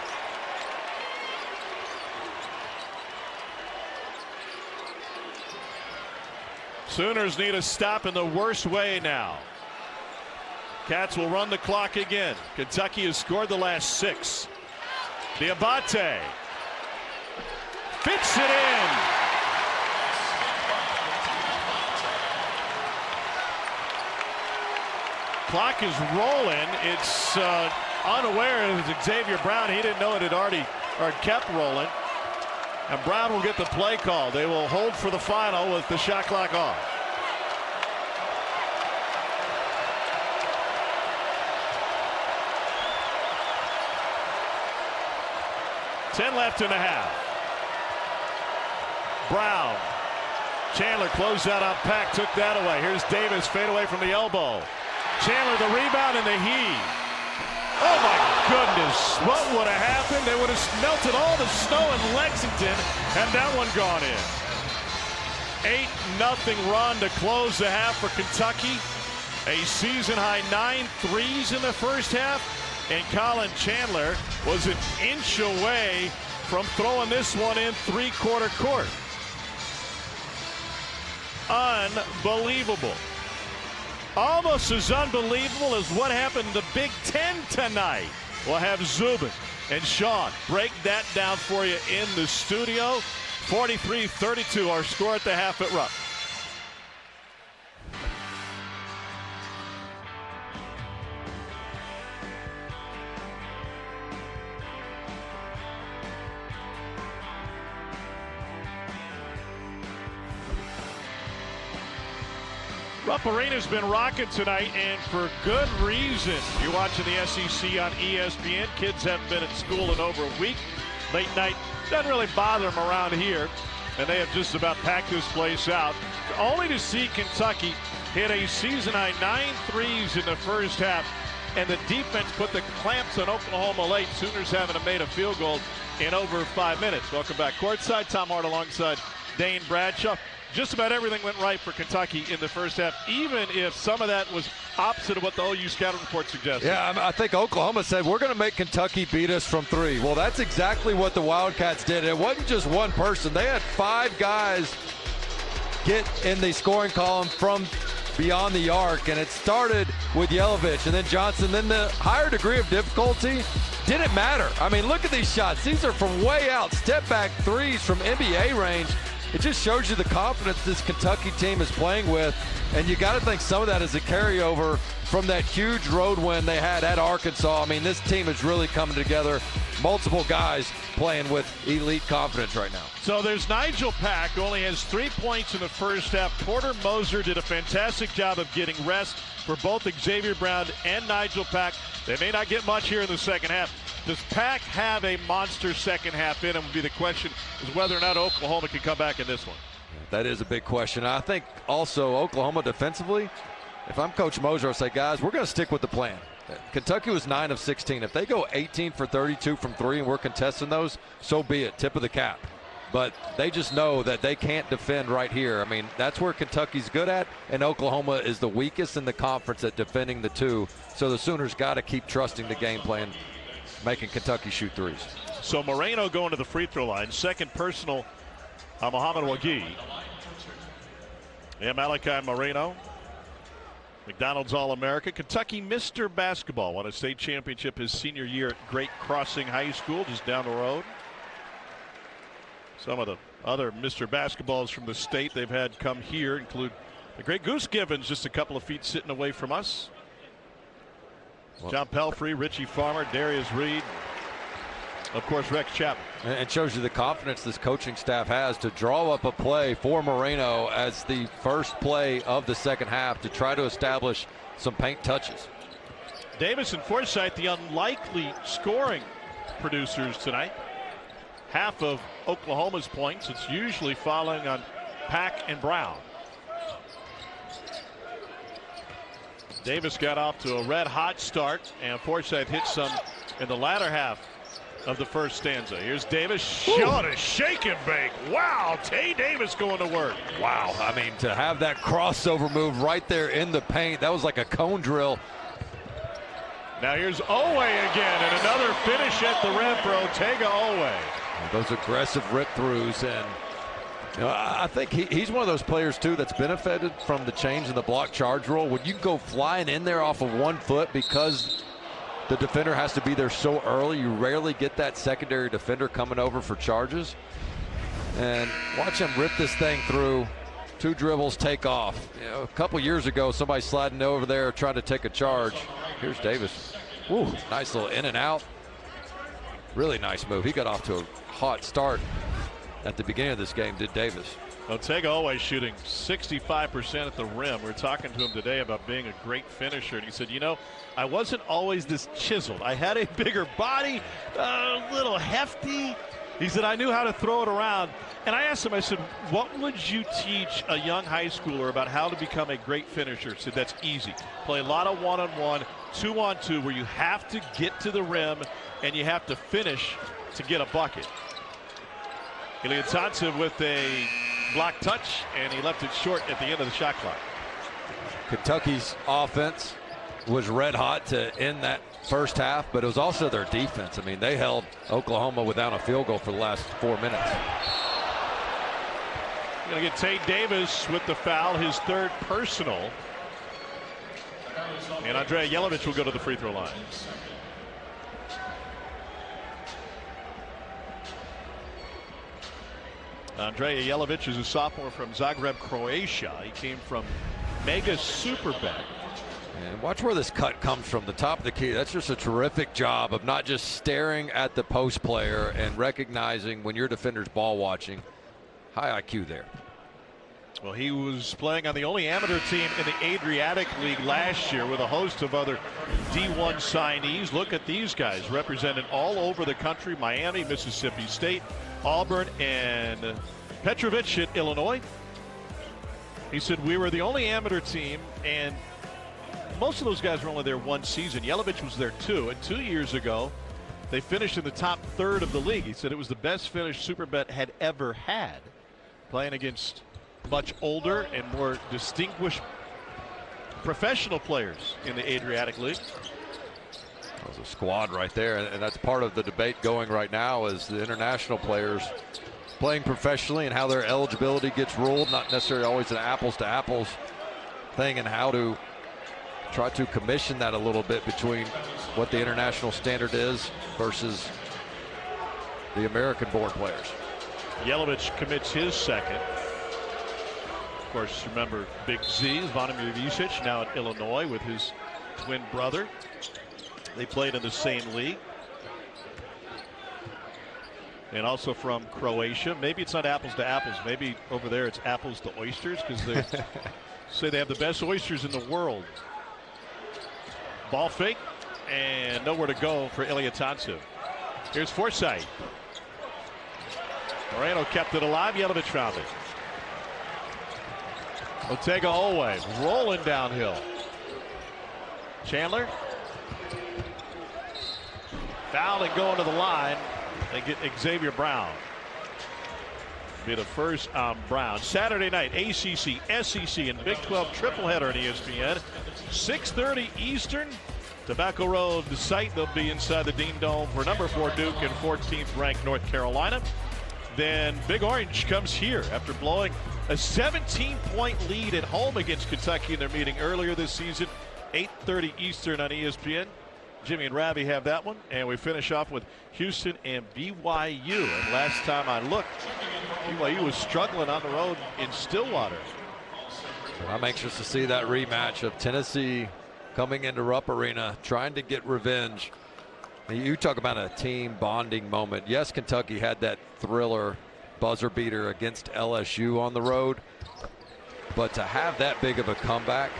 Sooners need a stop in the worst way now. Cats will run the clock again. Kentucky has scored the last 6. Diabate fits it in. Clock is rolling. It's unaware of Xavier Brown. He didn't know it had kept rolling. And Brown will get the play call. They will hold for the final with the shot clock off. $10 left in the half. Brown. Chandler closed out on Pack, took that away. Here's Davis, fade away from the elbow. Chandler the rebound and the heave. Oh my goodness, what would have happened? They would have melted all the snow in Lexington and that one gone in. 8-0 run to close the half for Kentucky. A season high 9 threes in the first half, and Colin Chandler was an inch away from throwing this one in three-quarter court. Unbelievable. Almost as unbelievable as what happened in the Big Ten tonight. We'll have Zubin and Sean break that down for you in the studio. 43-32 our score at the half at Rupp. Rupp Arena's been rocking tonight, and for good reason. You're watching the SEC on ESPN. Kids haven't been at school in over a week. Late night doesn't really bother them around here, and they have just about packed this place out. Only to see Kentucky hit a season-high 9 threes in the first half, and the defense put the clamps on Oklahoma late. Sooners haven't made a field goal in over 5 minutes. Welcome back courtside. Tom Hart alongside Dane Bradshaw. Just about everything went right for Kentucky in the first half, even if some of that was opposite of what the OU scouting report suggested.
Yeah, I think Oklahoma said, we're going to make Kentucky beat us from 3. Well, that's exactly what the Wildcats did. It wasn't just one person. They had 5 guys get in the scoring column from beyond the arc, and it started with Yelovich and then Johnson. Then the higher degree of difficulty didn't matter. I mean, look at these shots. These are from way out, step-back threes from NBA range. it just shows you the confidence this Kentucky team is playing with. And you got to think some of that is a carryover from that huge road win they had at Arkansas. I mean, this team is really coming together. Multiple guys playing with elite confidence right now.
So there's Nigel Pack, only has 3 points in the first half. Porter Moser did a fantastic job of getting rest for both Xavier Brown and Nigel Pack. They may not get much here in the second half. Does Pack have a monster second half in him? Would be the question, is whether or not Oklahoma can come back in this one.
That is a big question. I think also Oklahoma defensively, if I'm Coach Moser, I'll say, guys, we're going to stick with the plan. Kentucky was 9 of 16. If they go 18 for 32 from 3 and we're contesting those, so be it. Tip of the cap. But they just know that they can't defend right here. I mean, that's where Kentucky's good at, and Oklahoma is the weakest in the conference at defending the two. So the Sooners got to keep trusting the game plan, making Kentucky shoot threes.
So Moreno going to the free throw line. Second personal, Mohamed Wagee. And Malachi Moreno, McDonald's All-America. Kentucky Mr. Basketball won a state championship his senior year at Great Crossing High School just down the road. Some of the other Mr. Basketballs from the state they've had come here include the great Goose Givens, just a couple of feet sitting away from us. John Pelfrey, Richie Farmer, Darius Reed, of course Rex Chapman.
It shows you the confidence this coaching staff has to draw up a play for Moreno as the first play of the second half to try to establish some paint touches.
Davis and Forsythe, the unlikely scoring producers tonight. Half of Oklahoma's points, it's usually following on Pack and Brown. Davis got off to a red hot start, and Forsythe hit some in the latter half of the first stanza. Here's Davis, shot a shake and bake. Wow, Tay Davis going to work.
Wow, I mean, to have that crossover move right there in the paint, that was like a cone drill.
Now here's Owe again, and another finish at the rim for Otega Owe.
Those aggressive rip throughs, and you know, I think he's one of those players too that's benefited from the change in the block charge rule. When you go flying in there off of 1 foot because the defender has to be there so early, you rarely get that secondary defender coming over for charges. And watch him rip this thing through. 2 dribbles, take off. You know, a couple years ago, somebody sliding over there trying to take a charge. Here's Davis. Woo, nice little in and out. Really nice move. He got off to a hot start at the beginning of this game, did Davis.
Otega always shooting 65% at the rim. We were talking to him today about being a great finisher, and he said, you know, I wasn't always this chiseled. I had a bigger body, a little hefty. He said, I knew how to throw it around. And I asked him, I said, what would you teach a young high schooler about how to become a great finisher? He said, that's easy. Play a lot of one-on-one, 2-on-2, where you have to get to the rim and you have to finish to get a bucket. Ilyasantsev with a block touch, and he left it short at the end of the shot clock.
Kentucky's offense was red hot to end that first half, but it was also their defense. I mean, they held Oklahoma without a field goal for the last 4 minutes.
Going to get Tate Davis with the foul, his third personal. And Andrea Yelovich will go to the free throw line. Andrea Yelovich is a sophomore from Zagreb, Croatia. He came from Mega Superbet.
And watch where this cut comes from, the top of the key. That's just a terrific job of not just staring at the post player and recognizing when your defender's ball watching. High IQ there.
Well, he was playing on the only amateur team in the Adriatic League last year with a host of other D1 signees. Look at these guys represented all over the country: Miami, Mississippi State, Auburn, and Petrovich at Illinois. He said, we were the only amateur team, and most of those guys were only there one season. Yelovich was there 2, and 2 years ago they finished in the top third of the league. He said it was the best finish Superbet had ever had, playing against much older and more distinguished professional players in the Adriatic League.
That was a squad right there, and that's part of the debate going right now is the international players playing professionally and how their eligibility gets ruled, not necessarily always an apples to apples thing, and how to try to commission that a little bit between what the international standard is versus the American born players.
Yelovich commits his second. Of course, remember Big Z, Zvonimir Visic, now at Illinois with his twin brother. They played in the same league. And also from Croatia. Maybe it's not apples to apples. Maybe over there it's apples to oysters, because they say they have the best oysters in the world. Ball fake and nowhere to go for Ilya Tontsev. Here's Forsythe. Moreno kept it alive. Yelovich found it. Otega-Oweh rolling downhill. Chandler. Foul and going to the line. They get Xavier Brown. Be the first on Brown. Saturday night, ACC, SEC, and Big 12 tripleheader on ESPN. 6:30 Eastern. Tobacco Road, the site. They'll be inside the Dean Dome for number 4 Duke and 14th ranked North Carolina. Then Big Orange comes here after blowing a 17-point lead at home against Kentucky in their meeting earlier this season. 8:30 Eastern on ESPN. Jimmy and Ravi have that one. And we finish off with Houston and BYU. And last time I looked, BYU was struggling on the road in Stillwater.
I'm anxious to see that rematch of Tennessee coming into Rupp Arena, trying to get revenge. You talk about a team bonding moment. Yes, Kentucky had that thriller buzzer beater against LSU on the road. But to have that big of a comeback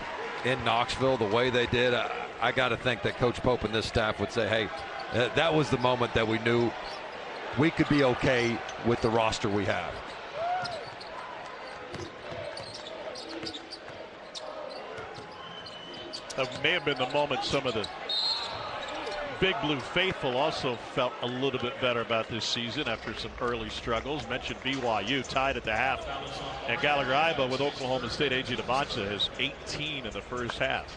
in Knoxville the way they did, I got to think that Coach Pope and this staff would say, hey, that was the moment that we knew we could be okay with the roster we have.
That may have been the moment some of the Big Blue faithful also felt a little bit better about this season after some early struggles. Mentioned BYU tied at the half. And Gallagher-Iba with Oklahoma State. A.J. Devonta has 18 in the first half.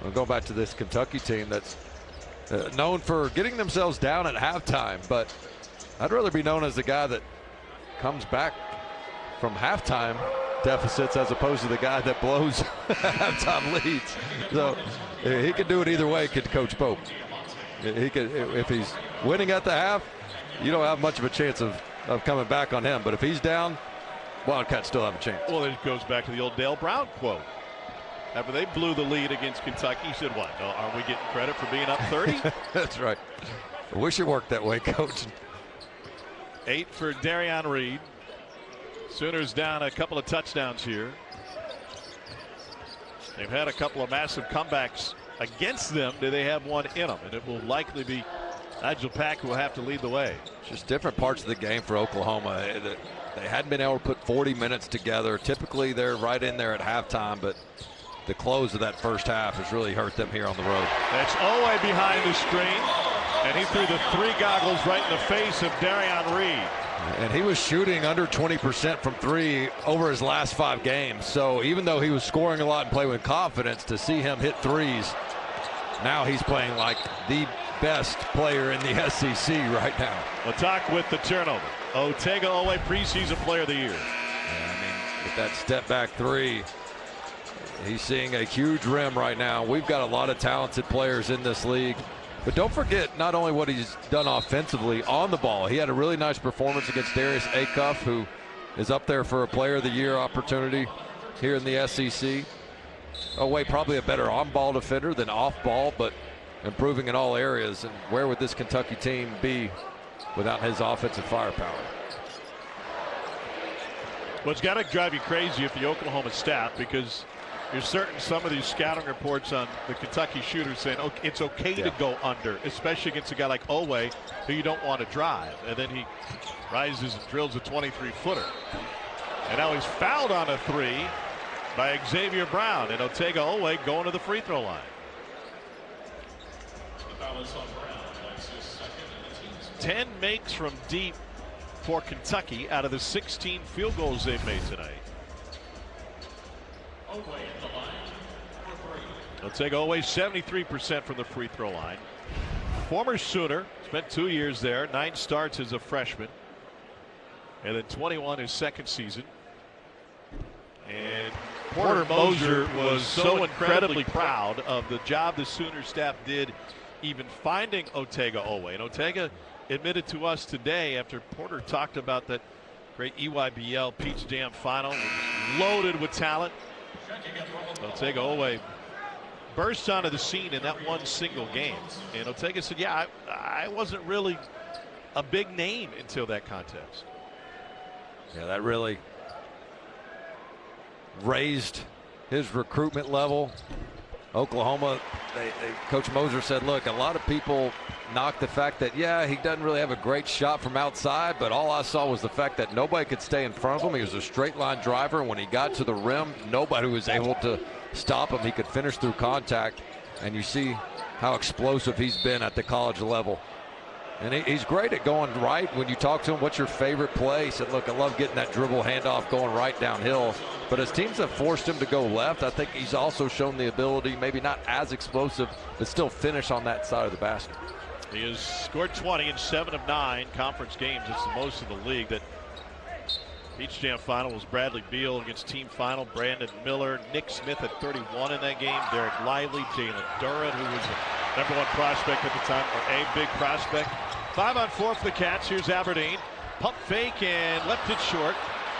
We'll go back to this Kentucky team that's known for getting themselves down at halftime, but I'd rather be known as the guy that comes back from halftime deficits as opposed to the guy that blows halftime leads. So he can do it either way, could Coach Pope. He could, if he's winning at the half, you don't have much of a chance of coming back on him. But if he's down, Wildcats still have a chance.
Well, it goes back to the old Dale Brown quote. After they blew the lead against Kentucky, he said, what, are we getting credit for being up 30?
That's right. I wish it worked that way, Coach.
8 for Darion Reed. Sooners down a couple of touchdowns here. They've had a couple of massive comebacks against them. Do they have one in them? And it will likely be Nigel Pack who will have to lead the way.
Just different parts of the game for Oklahoma. They hadn't been able to put 40 minutes together. Typically, they're right in there at halftime, but the close of that first half has really hurt them here on the road.
That's Oweh behind the screen, and he threw the 3 goggles right in the face of Darion Reed.
And he was shooting under 20% from 3 over his last 5 games. So even though he was scoring a lot and playing with confidence, to see him hit threes, now he's playing like the best player in the SEC right now.
Latak with the turnover. Otega-Oweh, preseason player of the year.
Yeah, I mean, with that step back 3, he's seeing a huge rim right now. We've got a lot of talented players in this league. But don't forget not only what he's done offensively on the ball. He had a really nice performance against Darius Acuff, who is up there for a player of the year opportunity here in the SEC. Oweh probably a better on-ball defender than off-ball, but improving in all areas. And where would this Kentucky team be without his offensive firepower?
Well, it's got to drive you crazy if the Oklahoma staff, because you're certain some of these scouting reports on the Kentucky shooters saying, okay, it's okay to go under, especially against a guy like Oweh, who you don't want to drive. And then he rises and drills a 23-footer. And now he's fouled on a 3 by Xavier Brown, and Otega-Oweh going to the free throw line. 10 makes from deep for Kentucky out of the 16 field goals they've made tonight. Otega-Oweh 73% from the free throw line. Former Sooner, spent 2 years there, 9 starts as a freshman, and then 21 his second season. And Porter Moser was so incredibly proud of the job the Sooner staff did even finding Otega-Oweh. And Otega admitted to us today, after Porter talked about that Great EYBL Peach Jam final, loaded with talent. Otega Oweh burst onto the scene in that one single game. And Otega said, yeah, I wasn't really a big name until that contest.
Yeah, that really raised his recruitment level. Oklahoma, Coach Moser said, look, a lot of people knock the fact that, yeah, he doesn't really have a great shot from outside, but all I saw was the fact that nobody could stay in front of him. He was a straight line driver, and when he got to the rim, nobody was able to stop him. He could finish through contact, and you see how explosive he's been at the college level. And he's great at going right. When you talk to him, what's your favorite play? He said, look, I love getting that dribble handoff going right downhill. But as teams have forced him to go left, I think he's also shown the ability, maybe not as explosive, but still finish on that side of the basket.
He has scored 20 in 7 of 9 conference games. It's the most in the league. That Peach Jam final was Bradley Beal against team final. Brandon Miller, Nick Smith had 31 in that game. Derek Lively, Jalen Duran, who was the #1 prospect at the time, or a big prospect. 5-on-4 for the Cats. Here's Aberdeen. Pump fake and left it short.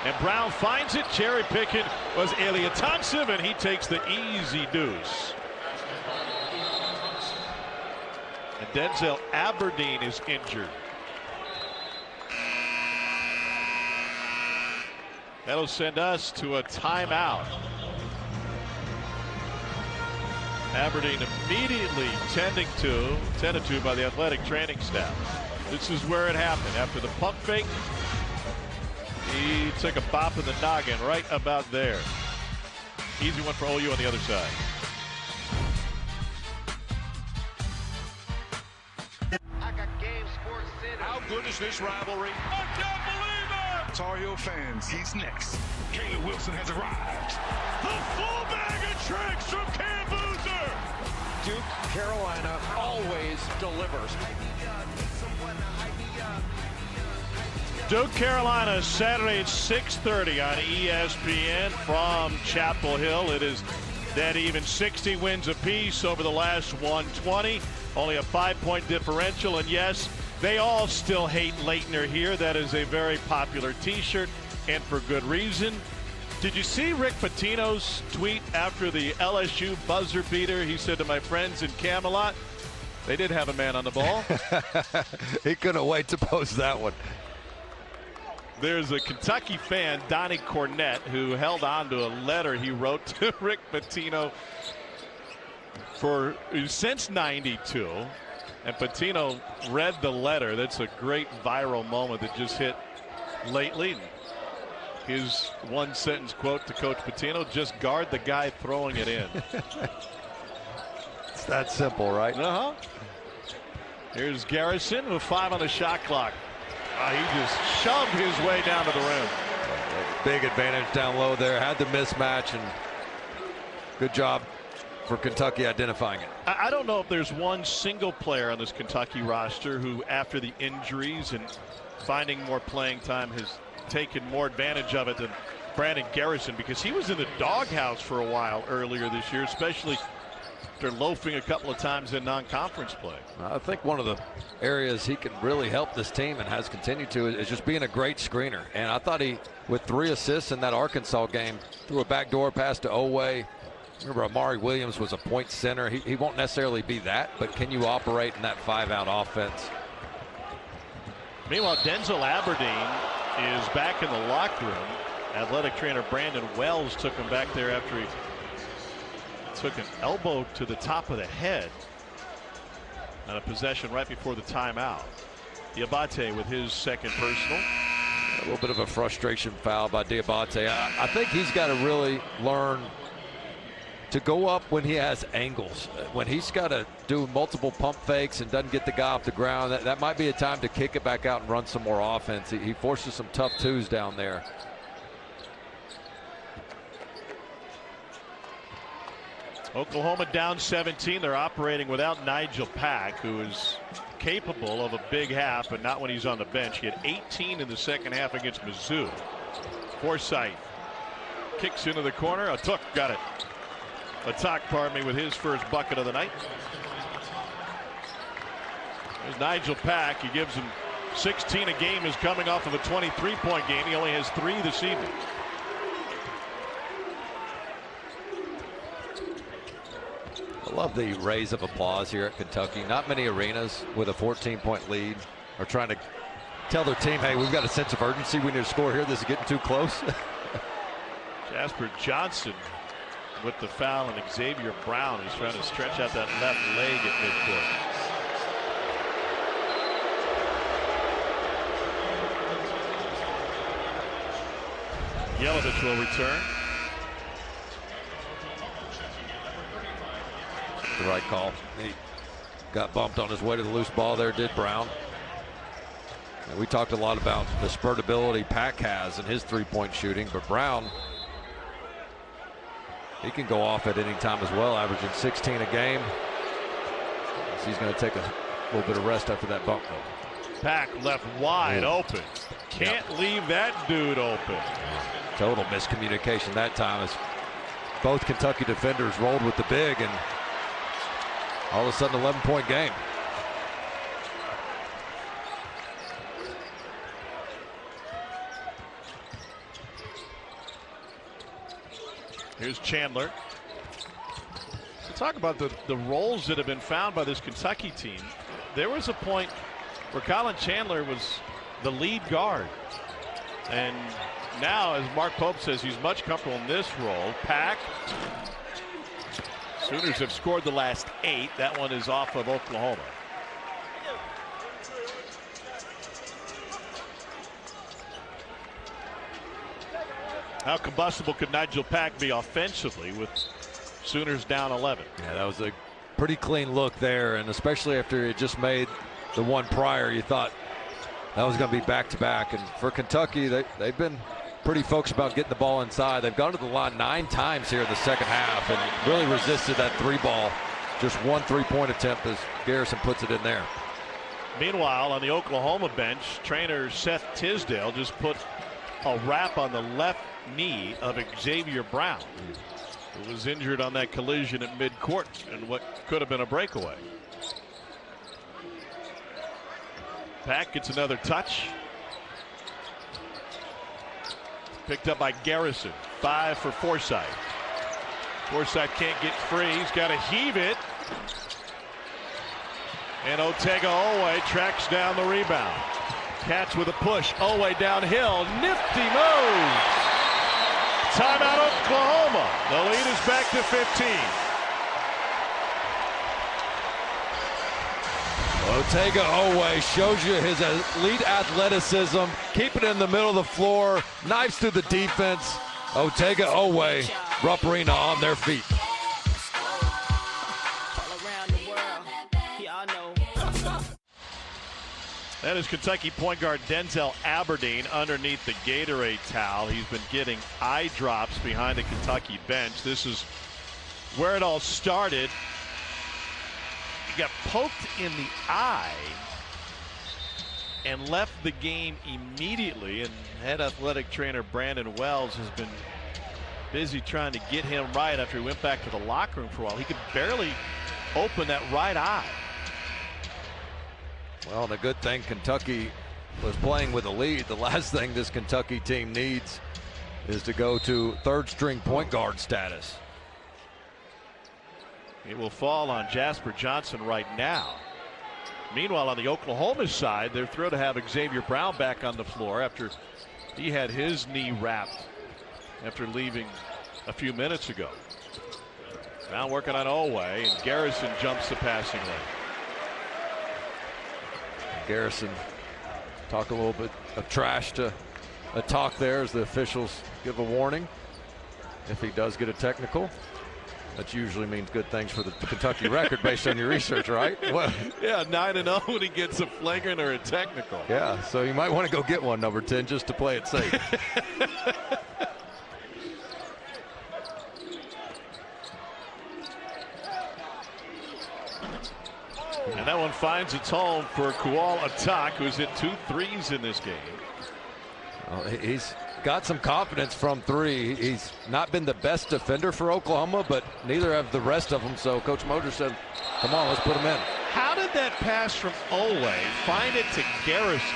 And Brown finds it. Cherry picking was Elliot Thompson, and he takes the easy deuce. And Denzel Aberdeen is injured. That'll send us to a timeout. Aberdeen immediately tended to by the athletic training staff. This is where it happened. After the pump fake, he took a bop in the noggin right about there. Easy one for OU on the other side.
I got Game Sports Center.
How good is this rivalry? I can't believe it! Tar Heel fans, he's next. Caleb Wilson has arrived. The full bag of tricks from Cam Boozer.
Duke, Carolina always delivers.
Duke, Carolina, Saturday at 6:30 on ESPN from Chapel Hill. It is dead even, 60 wins apiece over the last 120. Only a 5-point differential, and yes, they all still hate Leitner here. That is a very popular T-shirt, and for good reason. Did you see Rick Pitino's tweet after the LSU buzzer beater? He said to my friends in Camelot, they did have a man on the ball.
He couldn't wait to post that one.
There's a Kentucky fan, Donnie Cornett, who held on to a letter he wrote to Rick Pitino since '92, and Pitino read the letter. That's a great viral moment that just hit lately. His one-sentence quote to Coach Pitino: "Just guard the guy throwing it in."
It's that simple, right?
Uh-huh. Here's Garrison with 5 on the shot clock. He just shoved his way down to the rim.
Big advantage down low there. Had the mismatch, and good job for Kentucky identifying it.
I don't know if there's one single player on this Kentucky roster who, after the injuries and finding more playing time, has taken more advantage of it than Brandon Garrison, because he was in the doghouse for a while earlier this year, especially after loafing a couple of times in non-conference play.
I think one of the areas he can really help this team, and has continued to, is just being a great screener. And I thought he, with 3 assists in that Arkansas game, threw a backdoor pass to Oweh. Remember, Amari Williams was a point center. He won't necessarily be that, but can you operate in that 5-out offense?
Meanwhile, Denzel Aberdeen is back in the locker room. Athletic trainer Brandon Wells took him back there after he took an elbow to the top of the head on a possession right before the timeout. Diabate with his second personal.
A little bit of a frustration foul by Diabate. I think he's got to really learn to go up when he has angles. When he's got to do multiple pump fakes and doesn't get the guy off the ground, that might be a time to kick it back out and run some more offense. He forces some tough twos down there.
Oklahoma down 17. They're operating without Nigel Pack, who is capable of a big half, but not when he's on the bench. He had 18 in the second half against Mizzou. Forsythe kicks into the corner. Atuk got it. Atuk, pardon me, with his first bucket of the night. There's Nigel Pack. He gives him 16 a game is coming off of a 23-point game. He only has 3 this evening.
I love the raise of applause here at Kentucky. Not many arenas with a 14-point lead are trying to tell their team, hey, we've got a sense of urgency. We need to score here. This is getting too close.
Jasper Johnson with the foul, and Xavier Brown is trying to stretch out that left leg at midcourt. Yelovich will return.
The right call. He got bumped on his way to the loose ball there, did Brown. And we talked a lot about the spurtability Pack has in his three-point shooting, but Brown, he can go off at any time as well, averaging 16 a game. So he's going to take a little bit of rest after that bump, though.
Pack left wide open. Can't leave that dude open.
Total miscommunication that time as both Kentucky defenders rolled with the big, and all of a sudden 11-point game.
Here's Chandler. So talk about the roles that have been found by this Kentucky team. There was a point where Colin Chandler was the lead guard. And now, as Mark Pope says, he's much comfortable in this role. Pack. Sooners have scored the last 8. That one is off of Oklahoma. How combustible could Nigel Pack be offensively with Sooners down 11?
Yeah, that was a pretty clean look there, and especially after it just made the one prior, you thought that was going to be back-to-back. And for Kentucky, they've been pretty focused about getting the ball inside. They've gone to the line 9 times here in the second half and really resisted that 3-ball. Just one 3-point attempt as Garrison puts it in there.
Meanwhile, on the Oklahoma bench, trainer Seth Tisdale just put a wrap on the left knee of Xavier Brown, who was injured on that collision at midcourt in what could have been a breakaway. Pack gets another touch. Picked up by Garrison. 5 for Forsythe. Forsythe can't get free. He's got to heave it. And Otega-Oweh tracks down the rebound. Cats with a push. Oweh downhill. Nifty move. Timeout Oklahoma. The lead is back to 15.
Otega-Oweh shows you his elite athleticism. Keep it in the middle of the floor. Knives through the defense. Otega-Oweh, Rupp Arena on their feet.
That is Kentucky point guard Denzel Aberdeen underneath the Gatorade towel. He's been getting eye drops behind the Kentucky bench. This is where it all started. He got poked in the eye and left the game immediately, and head athletic trainer Brandon Wells has been busy trying to get him right after he went back to the locker room for a while. He could barely open that right eye.
Well, the good thing Kentucky was playing with a lead. The last thing this Kentucky team needs is to go to third-string point guard status.
It will fall on Jasper Johnson right now. Meanwhile, on the Oklahoma side, they're thrilled to have Xavier Brown back on the floor after he had his knee wrapped after leaving a few minutes ago. Brown working on Oweh, and Garrison jumps the passing lane.
Garrison talk a little bit of trash to a talk there as the officials give a warning. If he does get a technical, that usually means good things for the Kentucky record based on your research, right? Well,
yeah, 9-0 when he gets a flagrant or a technical.
Yeah, so you might want to go get one, number 10, just to play it safe.
And that one finds its home for Kual Atak, who's hit 2 threes in this game.
Well, he's got some confidence from 3. He's not been the best defender for Oklahoma, but neither have the rest of them. So Coach Moser said, come on, let's put him in.
How did that pass from Owe find it to Garrison?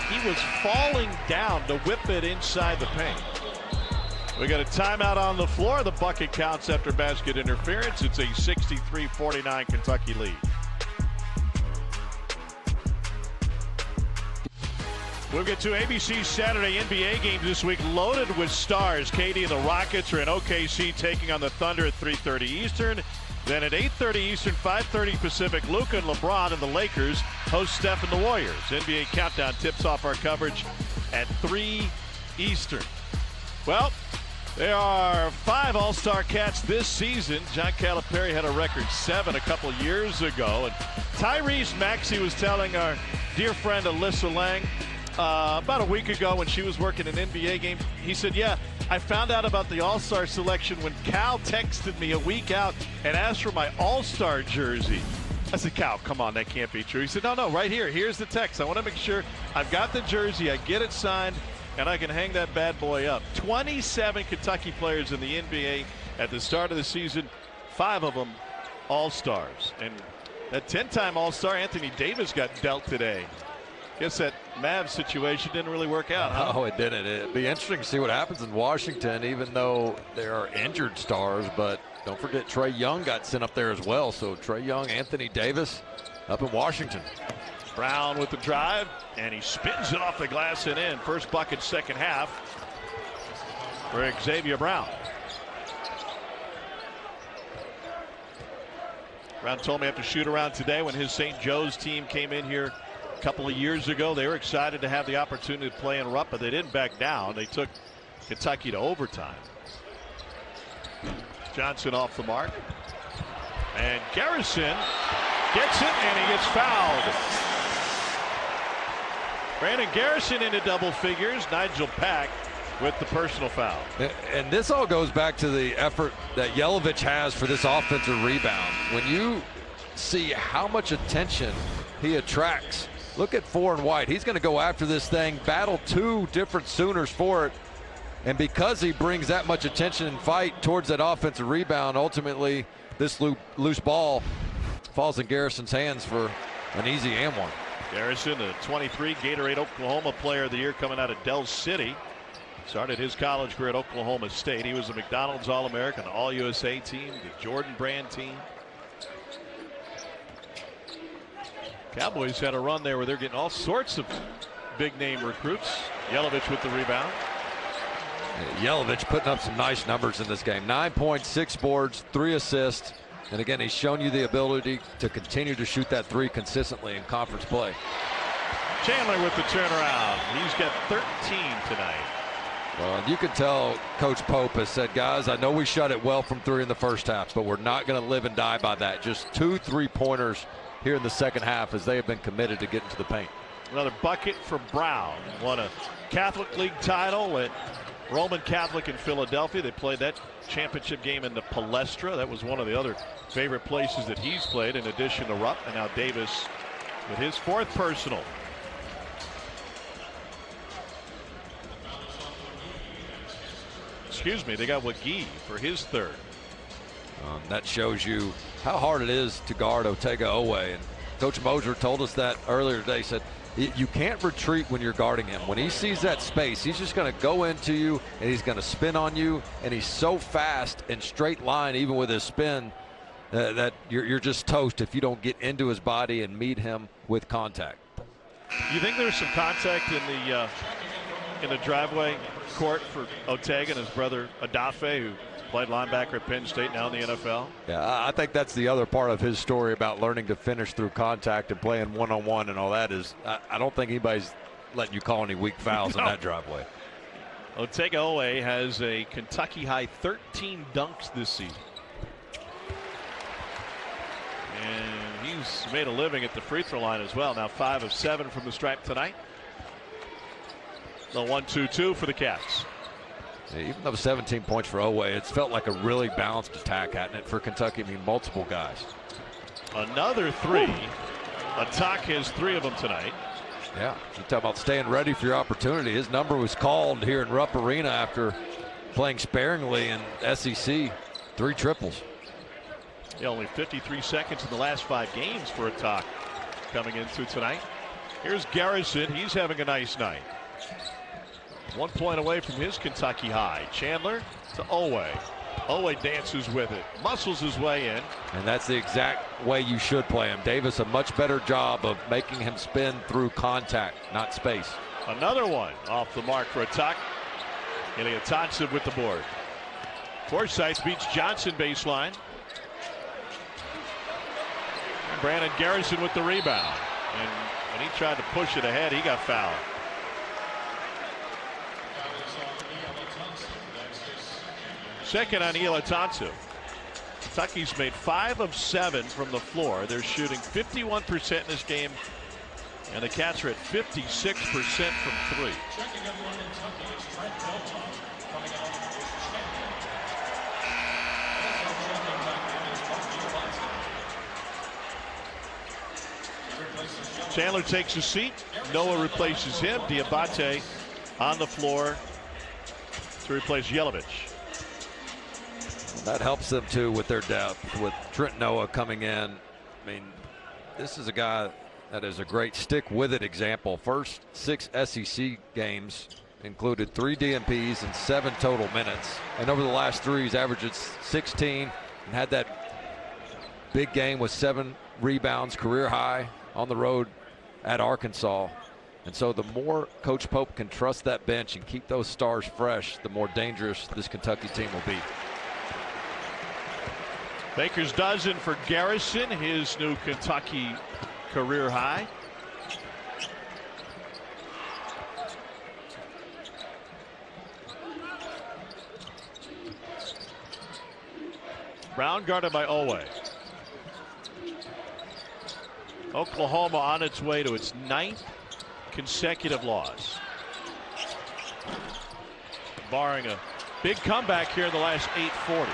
He was falling down to whip it inside the paint. We got a timeout on the floor. The bucket counts after basket interference. It's a 63-49 Kentucky lead. We'll get to ABC's Saturday NBA games this week, loaded with stars. KD and the Rockets are in OKC taking on the Thunder at 3:30 Eastern. Then at 8:30 Eastern, 5:30 Pacific, Luka and LeBron and the Lakers host Steph and the Warriors. NBA Countdown tips off our coverage at 3 Eastern. Well, there are 5 All-Star cats this season. John Calipari had a record 7 a couple years ago. And Tyrese Maxey was telling our dear friend Alyssa Lang about a week ago when she was working an NBA game, he said, yeah, I found out about the All-Star selection when Cal texted me a week out and asked for my All-Star jersey. I said, Cal, come on, that can't be true. He said, no, right here. Here's the text. I want to make sure I've got the jersey, I get it signed, and I can hang that bad boy up. 27 Kentucky players in the NBA at the start of the season, 5 of them All-Stars. And that 10-time All-Star Anthony Davis got dealt today. Guess that Mavs situation didn't really work out, huh?
Oh, it didn't. It'd be interesting to see what happens in Washington, even though there are injured stars. But don't forget, Trae Young got sent up there as well. So Trae Young, Anthony Davis up in Washington.
Brown with the drive, and he spins it off the glass and in. First bucket, second half for Xavier Brown. Brown told me after shoot around today when his St. Joe's team came in here a couple of years ago, they were excited to have the opportunity to play in Rupp, but they didn't back down. They took Kentucky to overtime. Johnson off the mark. And Garrison gets it, and he gets fouled. Brandon Garrison into double figures. Nigel Pack with the personal foul.
And this all goes back to the effort that Yelovich has for this offensive rebound. When you see how much attention he attracts, look at Foreign White. He's going to go after this thing, battle 2 different Sooners for it. And because he brings that much attention and fight towards that offensive rebound, ultimately this loose ball falls in Garrison's hands for an easy and one.
Garrison, the 23 Gatorade Oklahoma Player of the Year coming out of Del City. Started his college career at Oklahoma State. He was a McDonald's All-American, All-USA team, the Jordan Brand team. Cowboys had a run there where they're getting all sorts of big-name recruits. Yelovich with the rebound.
Yelovich putting up some nice numbers in this game. 9 points, 6 boards, 3 assists. And again, he's shown you the ability to continue to shoot that 3 consistently in conference play.
Chandler with the turnaround. He's got 13 tonight.
Well, you can tell Coach Pope has said, guys, I know we shut it well from 3 in the first half, but we're not going to live and die by that. Just 2 3-pointers here in the second half as they have been committed to getting to the paint.
Another bucket for Brown. Won a Catholic League title at Roman Catholic in Philadelphia. They played that championship game in the Palestra. That was one of the other favorite places that he's played, in addition to Rupp. And now Davis with his 4th personal. Excuse me, they got McGee for his 3rd.
That shows you how hard it is to guard Otega Owe. And Coach Moser told us that earlier today. He said, you can't retreat when you're guarding him. When he sees that space, he's just going to go into you and he's going to spin on you. And he's so fast and straight line, even with his spin, that you're just toast if you don't get into his body and meet him with contact.
You think there's some contact in the driveway court for Otega and his brother Adafe, who played linebacker at Penn State, now in the NFL?
Yeah, I think that's the other part of his story about learning to finish through contact and playing one-on-one and all that is I don't think anybody's letting you call any weak fouls in that driveway.
Otega Owe has a Kentucky high 13 dunks this season. And he's made a living at the free throw line as well. Now 5 of 7 from the stripe tonight. The 1-2-2 for the Cats.
Even though 17 points for Owe, it's felt like a really balanced attack, hadn't it, for Kentucky? I mean, multiple guys.
Another 3. Attack has 3 of them tonight.
Yeah, you talk about staying ready for your opportunity. His number was called here in Rupp Arena after playing sparingly in SEC. 3 triples.
Only 53 seconds in the last 5 games for a talk coming into tonight. Here's Garrison. He's having a nice night. 1 point away from his Kentucky high. Chandler to Owe. Owe dances with it, muscles his way in.
And that's the exact way you should play him. Davis a much better job of making him spin through contact, not space.
Another one off the mark for a tuck. Ilyasantsev with the board. Forsythe beats Johnson baseline. Brandon Garrison with the rebound. And when he tried to push it ahead, he got fouled. Second on Ilyasantsev. Kentucky's made 5 of 7 from the floor. They're shooting 51% in this game, and the Cats are at 56% from 3. Chandler takes a seat. Noah replaces him. Diabate on the floor to replace Yelovich.
That helps them too with their depth, with Trent Noah coming in. I mean, this is a guy that is a great stick with it example. First 6 SEC games included 3 DNPs and 7 total minutes. And over the last 3, he's averaged 16 and had that big game with 7 rebounds, career high on the road at Arkansas. And so the more Coach Pope can trust that bench and keep those stars fresh, the more dangerous this Kentucky team will be.
Baker's dozen for Garrison, his new Kentucky career high. Brown guarded by Owe. Oklahoma on its way to its 9th consecutive loss, barring a big comeback here in the last 8:40.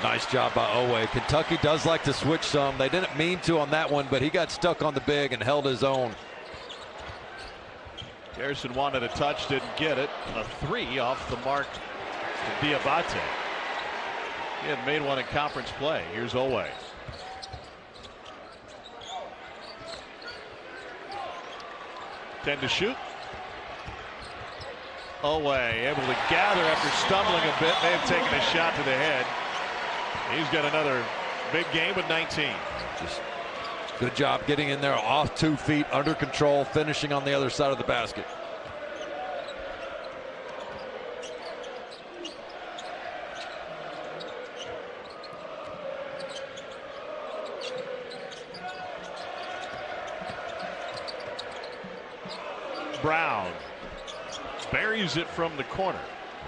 Nice job by Owe. Kentucky does like to switch some. They didn't mean to on that one, but he got stuck on the big and held his own.
Garrison wanted a touch, didn't get it. A 3 off the mark to Diabate. He had made one in conference play. Here's Owe. Tend to shoot. Owe able to gather after stumbling a bit. May have taken a shot to the head. He's got another big game with 19.
Just good job getting in there off 2 feet, under control, finishing on the other side of the basket.
Brown buries it from the corner.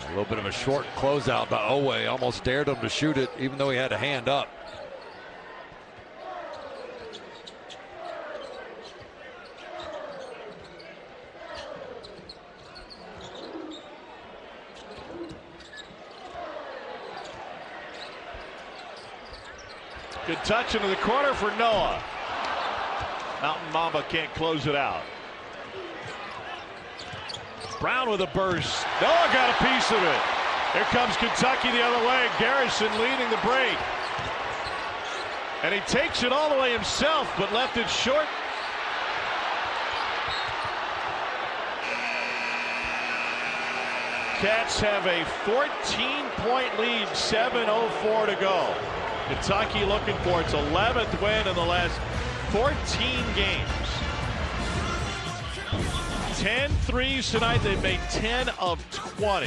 A little bit of a short closeout by Owe. Almost dared him to shoot it, even though he had a hand up.
Good touch into the corner for Noah. Mountain Mamba can't close it out. Brown with a burst. Noah got a piece of it. Here comes Kentucky the other way. Garrison leading the break. And he takes it all the way himself, but left it short. Cats have a 14-point lead, 7:04 to go. Kentucky looking for its 11th win in the last 14 games. 10 threes tonight. They've made 10 of 20.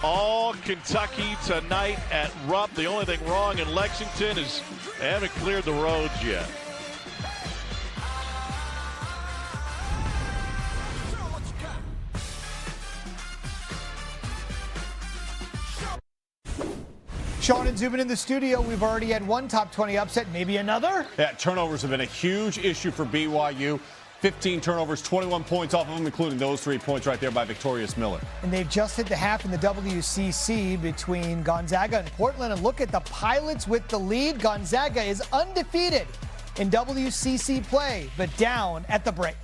All Kentucky tonight at Rupp. The only thing wrong in Lexington is they haven't cleared the roads yet.
Sean and Zubin in the studio. We've already had one top 20 upset, maybe another.
Yeah, turnovers have been a huge issue for BYU. 15 turnovers, 21 points off of them, including those 3 points right there by Victorious Miller.
And they've just hit the half in the WCC between Gonzaga and Portland. And look at the Pilots with the lead. Gonzaga is undefeated in WCC play, but down at the break.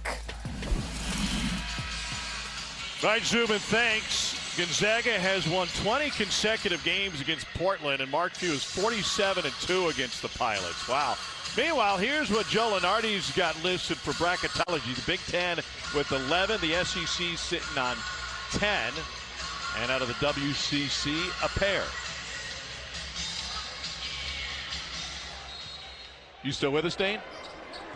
Right, Zubin, thanks. Gonzaga has won 20 consecutive games against Portland, and Mark Few is 47-2 against the Pilots. Wow. Meanwhile, here's what Joe Lunardi's got listed for bracketology. The Big Ten with 11, the SEC sitting on 10, and out of the WCC, a pair. You still with us, Dane?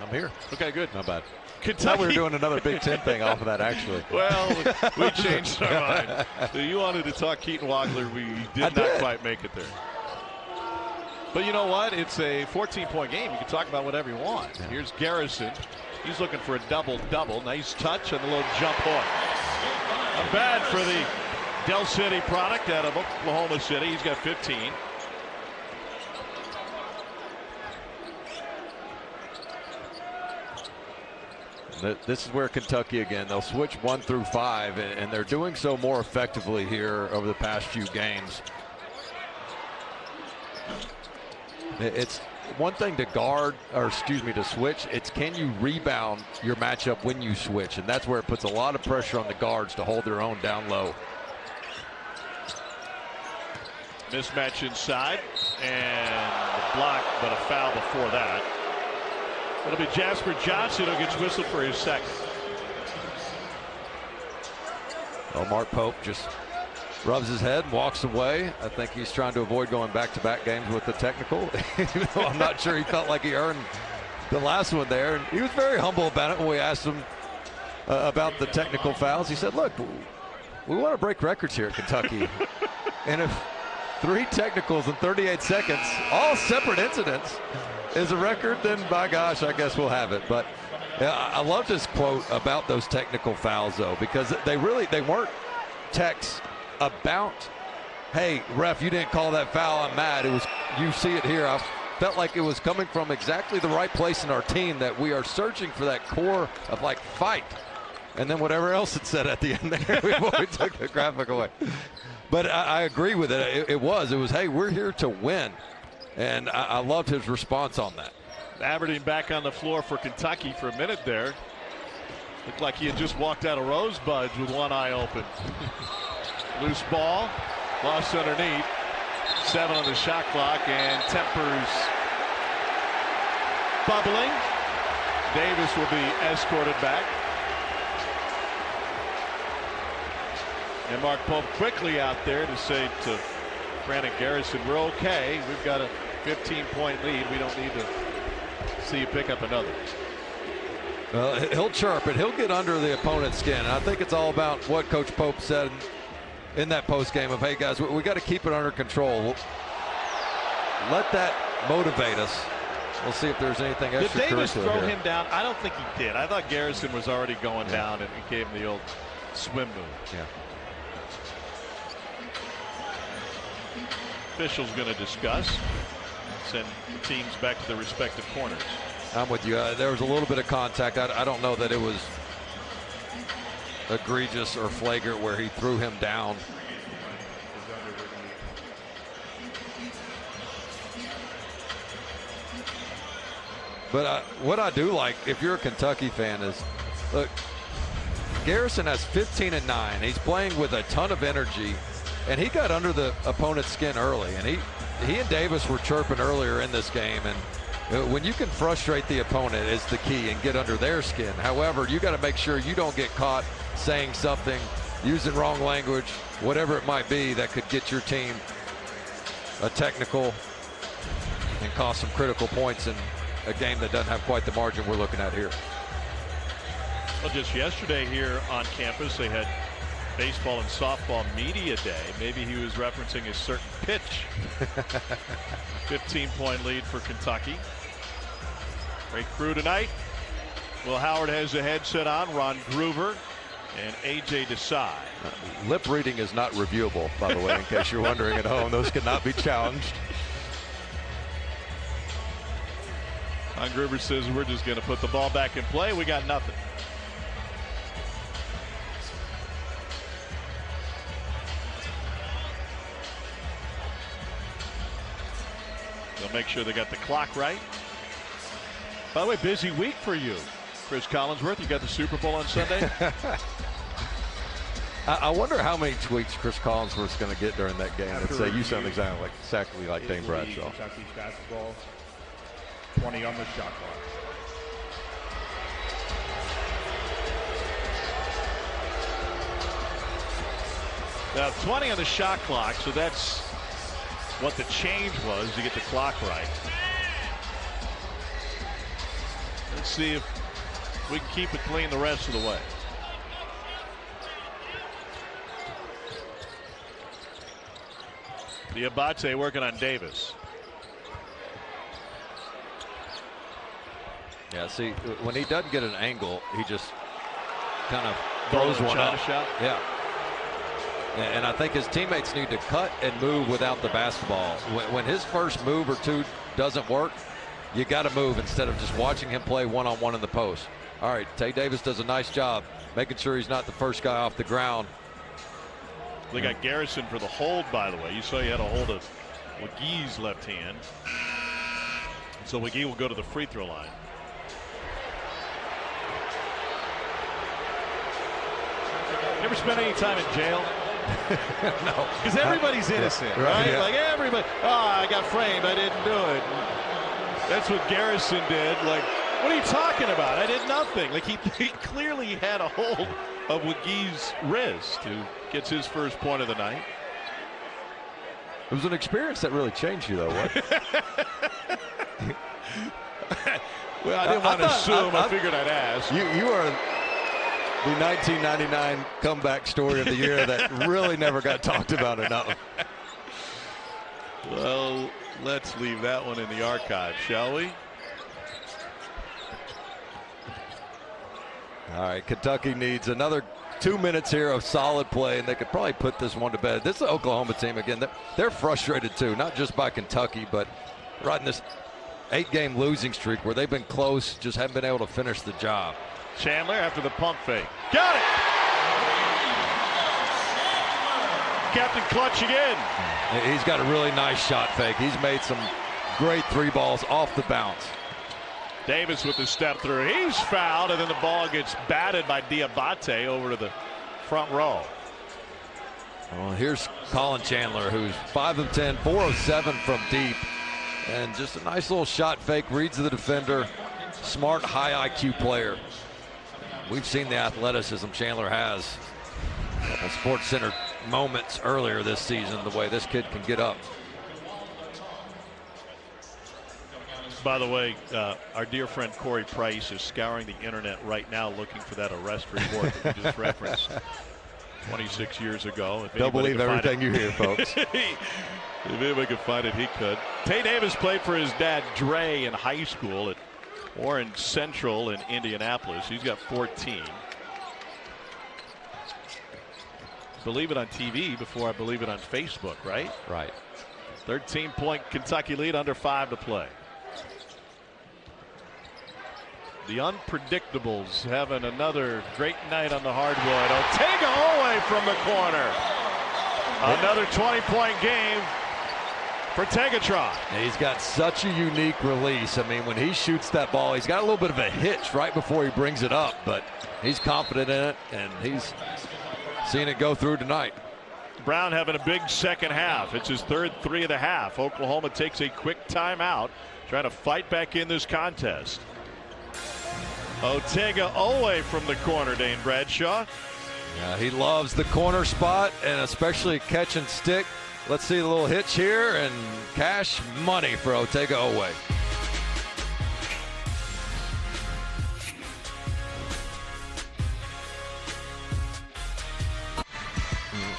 I'm here.
Okay, good.
Not bad.
Kentucky.
I thought we were doing another Big Ten thing off of that, actually.
Well, we changed our mind. You wanted to talk Keaton Wagler. We did not quite make it there. But you know what? It's a 14-point game. You can talk about whatever you want.
Yeah.
Here's Garrison. He's looking for a double-double. Nice touch and a little jump hook. Not bad for the Del City product out of Oklahoma City. He's got 15.
This is where Kentucky, again, they'll switch 1 through 5, and they're doing so more effectively here over the past few games. It's one thing to to switch. It's can you rebound your matchup when you switch, and that's where it puts a lot of pressure on the guards to hold their own down low.
Mismatch inside, and the block, but a foul before that. It'll be Jasper Johnson who gets whistled for his second.
Well, Mark Pope just rubs his head and walks away. I think he's trying to avoid going back-to-back games with the technical. Even though I'm not sure he felt like he earned the last one there. And he was very humble about it when we asked him about the technical fouls. He said, look, we want to break records here at Kentucky. And if 3 technicals in 38 seconds, all separate incidents, is a record, then by gosh, I guess we'll have it. But I love this quote about those technical fouls, though, because they weren't texts about, hey, ref, you didn't call that foul, I'm mad. It was, you see it here. I felt like it was coming from exactly the right place in our team, that we are searching for that core of like fight. And then whatever else it said at the end there, we took the graphic away. But I agree with it. It was, hey, we're here to win. And I loved his response on that.
Aberdeen back on the floor for Kentucky for a minute there. Looked like he had just walked out of Rosebuds with one eye open. Loose ball, lost underneath. 7 on the shot clock, and tempers bubbling. Davis will be escorted back. And Mark Pope quickly out there to say to Brandon Garrison, we're okay. We've got a 15-point lead. We don't need to see you pick up another.
Well, he'll chirp it. He'll get under the opponent's skin. And I think it's all about what Coach Pope said in that post game of, hey, guys, we got to keep it under control. Let that motivate us. We'll see if there's anything extra.
Did Davis throw him down? I don't think he did. I thought Garrison was already going down, and he gave him the old swim move.
Yeah.
Officials going to discuss, send teams back to their respective corners.
I'm with you. There was a little bit of contact. I don't know that it was egregious or flagrant where he threw him down. But what I do like, if you're a Kentucky fan, is, look, Garrison has 15 and 9. He's playing with a ton of energy. And he got under the opponent's skin early, and he and Davis were chirping earlier in this game. And when you can frustrate the opponent is the key and get under their skin. However, you got to make sure you don't get caught saying something, using wrong language, whatever it might be that could get your team a technical and cost some critical points in a game that doesn't have quite the margin we're looking at here.
Well, just yesterday here on campus, they had baseball and softball media day. Maybe he was referencing a certain pitch. 15-point lead for Kentucky. Great crew tonight. Will Howard has a headset on. Ron Groover and A.J. Desai.
Lip reading is not reviewable, by the way, in case you're wondering at home. Those cannot be challenged.
Ron Groover says we're just going to put the ball back in play. We got nothing. They'll make sure they got the clock right. By the way, busy week for you, Chris Collinsworth. You got the Super Bowl on Sunday.
I wonder how many tweets Chris Collinsworth's going to get during that game that say you sound exactly like Dane Bradshaw.
Kentucky's basketball, 20 on the shot clock.
Now 20 on the shot clock, so that's what the change was to get the clock right. Let's see if we can keep it clean the rest of the way. Diabate working on Davis.
Yeah, see, when he doesn't get an angle, he just kind of throws one up. Yeah. And I think his teammates need to cut and move without the basketball. When his first move or two doesn't work, you got to move instead of just watching him play one-on-one in the post. All right, Tay Davis does a nice job making sure he's not the first guy off the ground.
They got Garrison for the hold, by the way. You saw he had a hold of McGee's left hand. So McGee will go to the free throw line. You ever spent any time in jail?
No.
Because everybody's innocent, right?
Yeah.
Like everybody, oh, I got framed, I didn't do it. That's what Garrison did. Like, what are you talking about? I did nothing. Like, he clearly had a hold of McGee's wrist, who gets his first point of the night.
It was an experience that really changed you, though. What?
Well, I didn't want to assume. I figured I'd ask.
You are the 1999 comeback story of the year that really never got talked about enough.
Well, let's leave that one in the archive, shall we?
All right, Kentucky needs another 2 minutes here of solid play, and they could probably put this one to bed. This is an Oklahoma team, again, they're frustrated too, not just by Kentucky, but right in this 8-game losing streak where they've been close, just haven't been able to finish the job.
Chandler after the pump fake. Got it! Captain Clutch again.
He's got a really nice shot fake. He's made some great three balls off the bounce.
Davis with the step through. He's fouled, and then the ball gets batted by Diabate over to the front row.
Well, here's Colin Chandler, who's 5 of 10, 4 of 7 from deep. And just a nice little shot fake, reads the defender. Smart, high IQ player. We've seen the athleticism Chandler has. A Sports Center moments earlier this season, the way this kid can get up.
By the way, our dear friend Corey Price is scouring the internet right now looking for that arrest report that we just referenced 26 years ago.
Don't believe everything you hear, folks.
If anybody could find it, he could. Tay Davis played for his dad, Dre, in high school at Warren Central in Indianapolis. He's got 14. Believe it on TV before I believe it on Facebook, right?
Right.
13-point Kentucky lead, under 5 to play. The Unpredictables having another great night on the hardwood. Otega Oweh from the corner. Another 20-point game for Tegatron.
He's got such a unique release. I mean, when he shoots that ball, he's got a little bit of a hitch right before he brings it up, but he's confident in it, and he's seen it go through tonight.
Brown having a big second half. It's his third three of the half. Oklahoma takes a quick timeout, trying to fight back in this contest. Otega Oweh from the corner, Dane Bradshaw.
Yeah, he loves the corner spot, and especially catch and stick. Let's see a little hitch here, and cash money for Otega Oweh.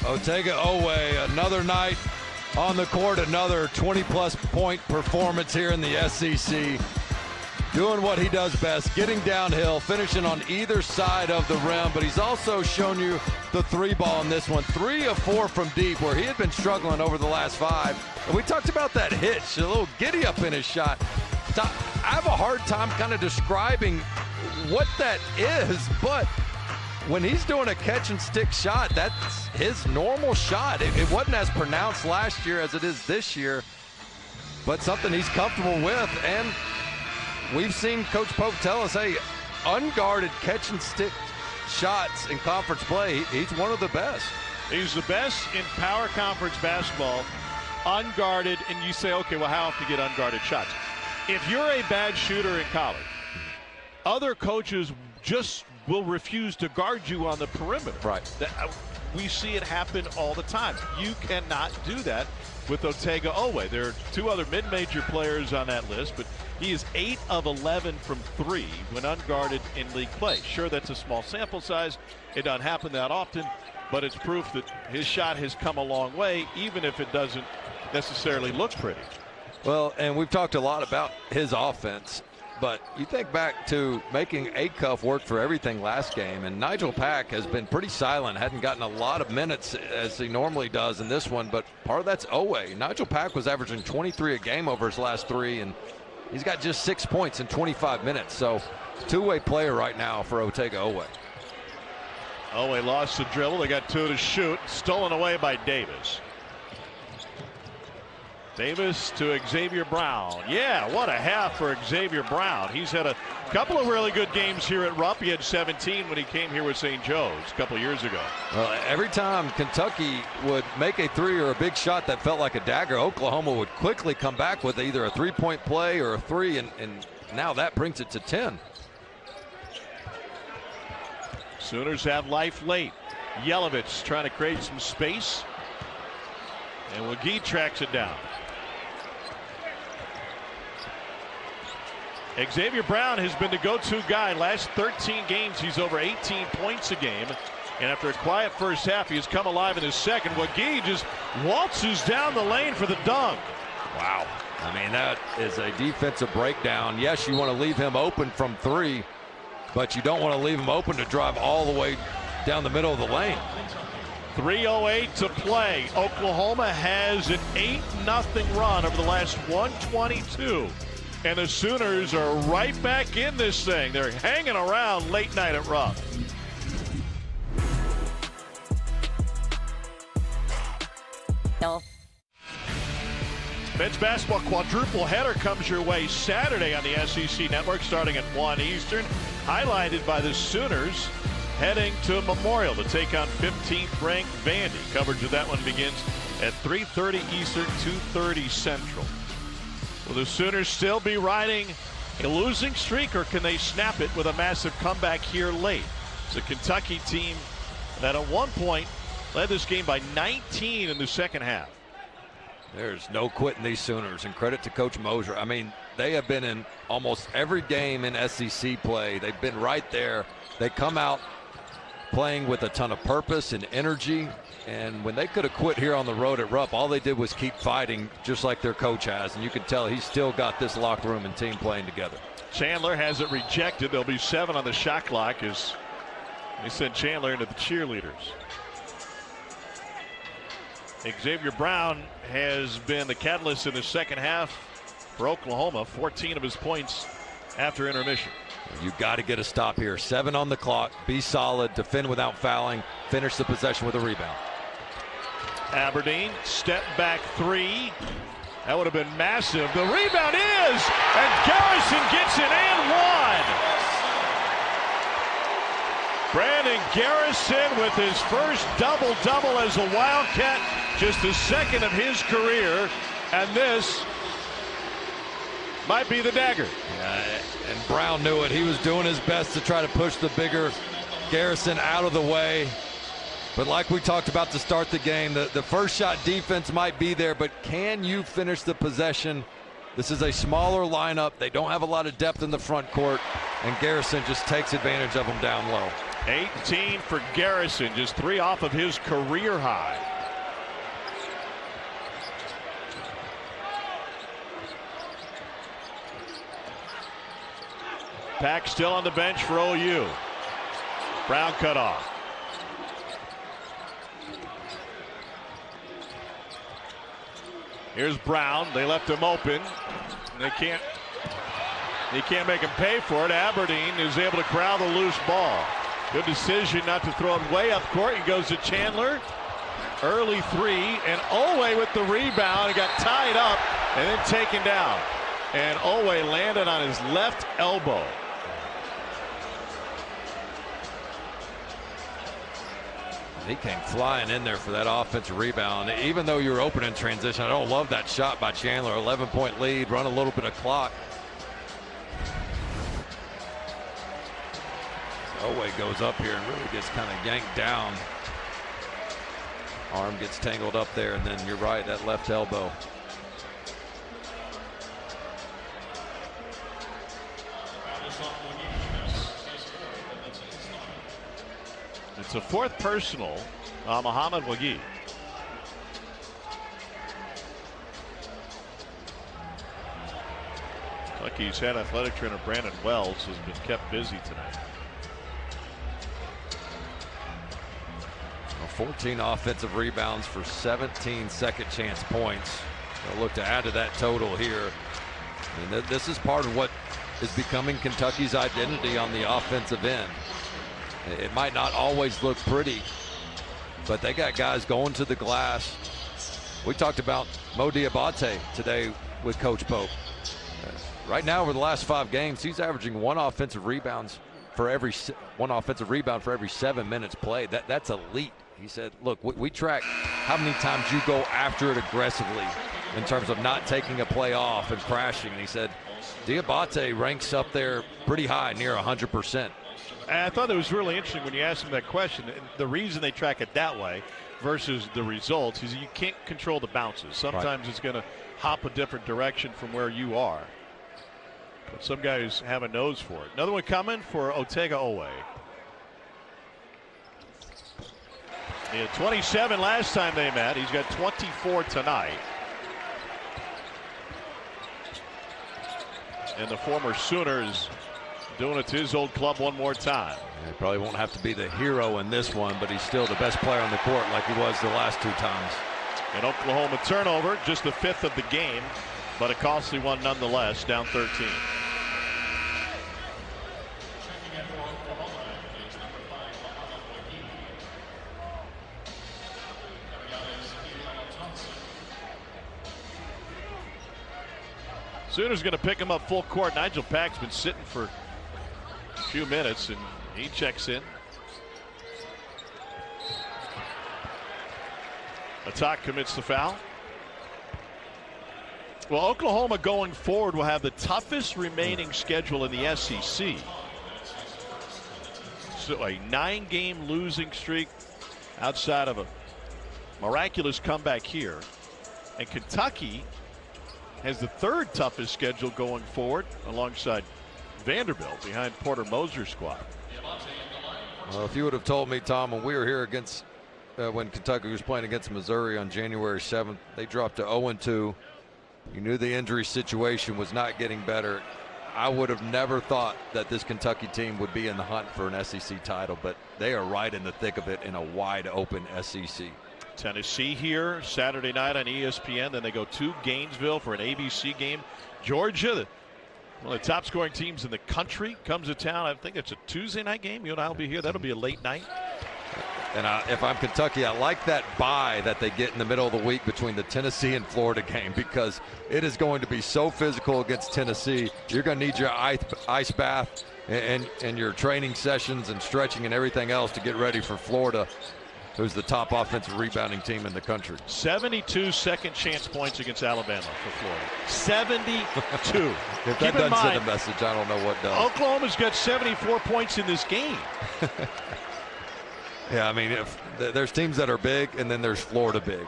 Otega Oweh, another night on the court, another 20-plus point performance here in the SEC. Doing what he does best, getting downhill, finishing on either side of the rim, but he's also shown you the three ball in this one. 3 of 4 from deep, where he had been struggling over the last 5. And we talked about that hitch, a little giddy up in his shot. I have a hard time kind of describing what that is, but when he's doing a catch and stick shot, that's his normal shot. It wasn't as pronounced last year as it is this year, but something he's comfortable with. And we've seen Coach Pope tell us, hey, unguarded catch and stick shots in conference play. He's one of the best.
He's the best in power conference basketball, unguarded, and you say, okay, well, how often to get unguarded shots? If you're a bad shooter in college, other coaches just will refuse to guard you on the perimeter.
Right.
We see it happen all the time. You cannot do that with Otega-Oweh. There are two other mid-major players on that list, but he is 8 of 11 from 3 when unguarded in league play. Sure, that's a small sample size. It doesn't happen that often, but it's proof that his shot has come a long way, even if it doesn't necessarily look pretty.
Well, and we've talked a lot about his offense, but you think back to making Acuff work for everything last game, and Nigel Pack has been pretty silent, hadn't gotten a lot of minutes as he normally does in this one, but part of that's Oweh. Nigel Pack was averaging 23 a game over his last 3, and he's got just 6 points in 25 minutes. So two-way player right now for Otega-Oweh.
Oweh lost the dribble. They got 2 to shoot. Stolen away by Davis. Davis to Xavier Brown. Yeah, what a half for Xavier Brown. He's had a couple of really good games here at Rupp. He had 17 when he came here with St. Joe's a couple of years ago.
Well, every time Kentucky would make a 3 or a big shot that felt like a dagger, Oklahoma would quickly come back with either a 3-point play or a 3, and now that brings it to 10.
Sooners have life late. Yelovich trying to create some space, and McGee tracks it down. Xavier Brown has been the go-to guy. Last 13 games, he's over 18 points a game. And after a quiet first half, he has come alive in his second. McGee just waltzes down the lane for the dunk.
Wow. I mean, that is a defensive breakdown. Yes, you want to leave him open from 3, but you don't want to leave him open to drive all the way down the middle of the lane.
3:08 to play. Oklahoma has an 8-0 run over the last 122. And the Sooners are right back in this thing. They're hanging around late night at Rupp.
No.
Men's basketball quadruple header comes your way Saturday on the SEC Network starting at 1 Eastern. Highlighted by the Sooners heading to Memorial to take on 15th ranked Vandy. Coverage of that one begins at 3:30 Eastern, 2:30 Central. Will the Sooners still be riding a losing streak, or can they snap it with a massive comeback here late? It's a Kentucky team that at one point led this game by 19 in the second half.
There's no quitting these Sooners, and credit to Coach Mosier. I mean, they have been in almost every game in SEC play. They've been right there. They come out playing with a ton of purpose and energy. And when they could have quit here on the road at Rupp, all they did was keep fighting, just like their coach has. And you can tell he's still got this locker room and team playing together.
Chandler has it rejected. There'll be 7 on the shot clock as they send Chandler into the cheerleaders. Xavier Brown has been the catalyst in the second half for Oklahoma. 14 of his points after intermission.
You got to get a stop here. 7 on the clock. Be solid. Defend without fouling. Finish the possession with a rebound.
Aberdeen, step back 3. That would have been massive. The rebound is, and Garrison gets it and 1. Brandon Garrison with his first double-double as a Wildcat, just the second of his career, and this might be the dagger.
And Brown knew it. He was doing his best to try to push the bigger Garrison out of the way. But like we talked about to start the game, the first shot defense might be there, but can you finish the possession? This is a smaller lineup. They don't have a lot of depth in the front court, and Garrison just takes advantage of them down low.
18 for Garrison, just 3 off of his career high. Pack still on the bench for OU. Brown cut off. Here's Brown. They left him open. They can't make him pay for it. Aberdeen is able to corral the loose ball. Good decision not to throw it way up court. He goes to Chandler. Early 3, and Oweh with the rebound. He got tied up and then taken down. And Oweh landed on his left elbow.
He came flying in there for that offensive rebound. Even though you were open in transition, I don't love that shot by Chandler. 11-point lead, run a little bit of clock. Owe goes up here and really gets kind of yanked down. Arm gets tangled up there, and then you're right, that left elbow.
It's a fourth personal on Muhammad Wagi. Kentucky's head athletic trainer Brandon Wells has been kept busy tonight.
14 offensive rebounds for 17 second chance points. They'll look to add to that total here. And this is part of what is becoming Kentucky's identity on the offensive end. It might not always look pretty, but they got guys going to the glass. We talked about Mo Diabate today with Coach Pope. Right now, over the last 5 games, he's averaging one offensive rebound for every 7 minutes played. That's elite. He said, look, we track how many times you go after it aggressively in terms of not taking a play off and crashing. And he said, Diabate ranks up there pretty high, near 100%.
And I thought it was really interesting when you asked him that question. The reason they track it that way versus the results is you can't control the bounces. Sometimes it's going to hop a different direction from where you are. But some guys have a nose for it. Another one coming for Otega Owe. He had 27 last time they met. He's got 24 tonight. And the former Sooner is doing it to his old club one more time.
He probably won't have to be the hero in this one, but he's still the best player on the court like he was the last 2 times.
An Oklahoma turnover, just the 5th of the game, but a costly one nonetheless, down 13. Sooners going to pick him up full court. Nigel Pack's been sitting for a few minutes, and he checks in. Attack commits the foul. Well, Oklahoma going forward will have the toughest remaining schedule in the SEC. So a 9-game losing streak outside of a miraculous comeback here. And Kentucky has the 3rd toughest schedule going forward alongside Vanderbilt behind Porter Moser's squad.
Well, if you would have told me, Tom, when we were here against when Kentucky was playing against Missouri on January 7th, they dropped to 0-2. You knew the injury situation was not getting better. I would have never thought that this Kentucky team would be in the hunt for an SEC title, but they are right in the thick of it in a wide open SEC.
Tennessee here Saturday night on ESPN. Then they go to Gainesville for an ABC game. Georgia, one of the top scoring teams in the country, comes to town. I think it's a Tuesday night game. You and I will be here. That'll be a late night.
And if I'm Kentucky, I like that bye that they get in the middle of the week between the Tennessee and Florida game, because it is going to be so physical against Tennessee. You're going to need your ice bath and your training sessions and stretching and everything else to get ready for Florida, who's the top offensive rebounding team in the country.
72 second chance points against Alabama for Florida. 72.
If that doesn't send a message, I don't know what does.
Oklahoma's got 74 points in this game.
Yeah, I mean, if there's teams that are big, and then there's Florida big.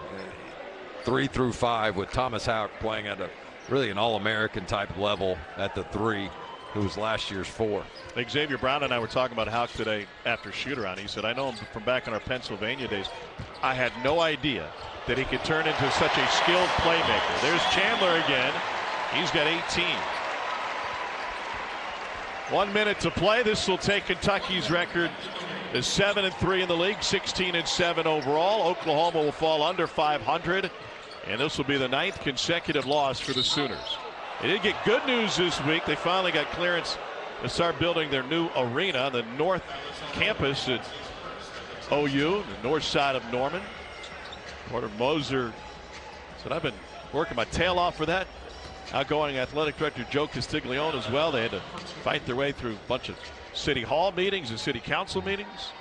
3 through 5 with Thomas Houck playing at a really an All-American type level at the 3, who was last year's 4.
Xavier Brown and I were talking about Houck today after shoot-around. He said, I know him from back in our Pennsylvania days. I had no idea that he could turn into such a skilled playmaker. There's Chandler again. He's got 18. 1 minute to play. This will take Kentucky's record to 7-3 in the league, 16-7 overall. Oklahoma will fall under 500, and this will be the 9th consecutive loss for the Sooners. They did get good news this week. They finally got clearance to start building their new arena on the north campus at OU, the north side of Norman. Porter Moser said, I've been working my tail off for that. Outgoing athletic director Joe Castiglione as well. They had to fight their way through a bunch of city hall meetings and city council meetings.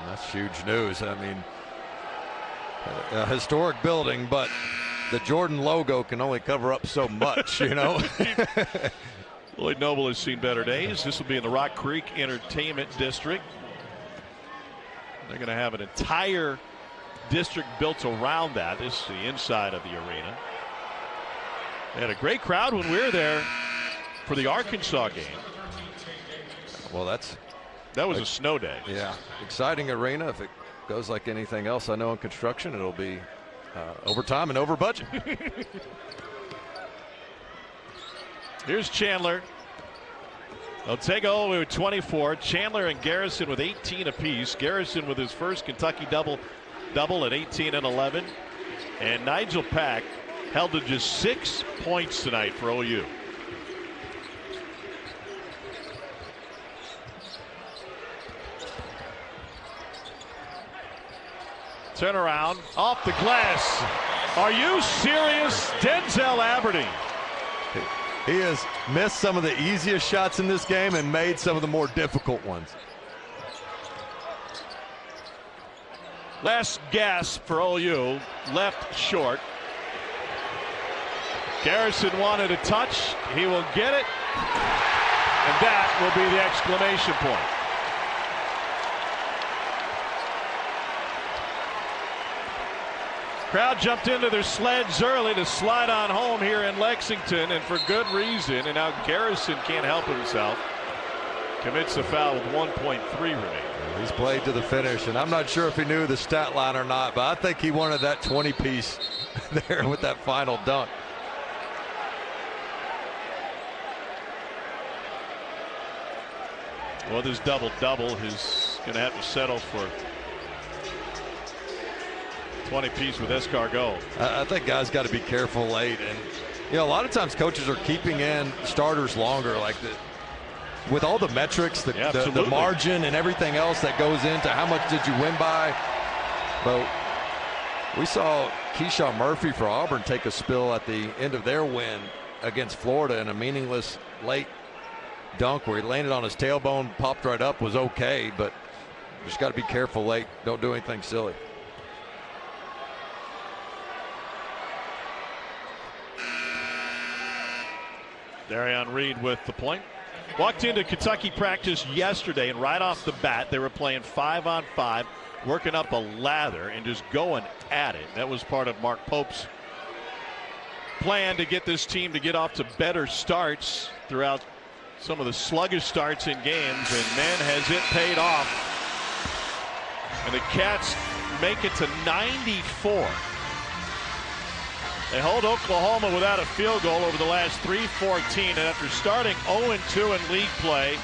That's huge news. I mean, a historic building, but the Jordan logo can only cover up so much, you know.
Lloyd Noble has seen better days. This will be in the Rock Creek Entertainment District. They're going to have an entire district built around that. This is the inside of the arena. They had a great crowd when we were there for the Arkansas game.
Well,
that was a snow day.
Yeah, exciting arena. If it goes like anything else I know in construction, it'll be over time and over budget.
Here's Chandler. They'll take all the way with 24. Chandler and Garrison with 18 apiece. Garrison with his first Kentucky double at 18 and 11. And Nigel Pack held to just 6 points tonight for OU. Turn around, off the glass. Are you serious? Denzel Aberdeen.
He has missed some of the easiest shots in this game and made some of the more difficult ones.
Last gasp for OU, left short. Garrison wanted a touch. He will get it. And that will be the exclamation point. Crowd jumped into their sleds early to slide on home here in Lexington, and for good reason. And now Garrison can't help himself. Commits a foul with 1.3 remaining.
He's played to the finish, and I'm not sure if he knew the stat line or not, but I think he wanted that 20-piece there with that final dunk.
Well, this double-double, he's going to have to settle for 20-piece with escargot.
I think guys got to be careful late, and you know, a lot of times coaches are keeping in starters longer, like with all the metrics, the margin and everything else that goes into how much did you win by. But we saw Keyshawn Murphy for Auburn take a spill at the end of their win against Florida in a meaningless late dunk where he landed on his tailbone, popped right up, was okay, but just got to be careful late. Don't do anything silly.
Darion Reed with the point. Walked into Kentucky practice yesterday, and right off the bat they were playing 5-on-5, working up a lather and just going at it. That was part of Mark Pope's plan to get this team to get off to better starts throughout some of the sluggish starts in games, and man, has it paid off. And the Cats make it to 94. They hold Oklahoma without a field goal over the last 3-14, and after starting 0-2 in league play,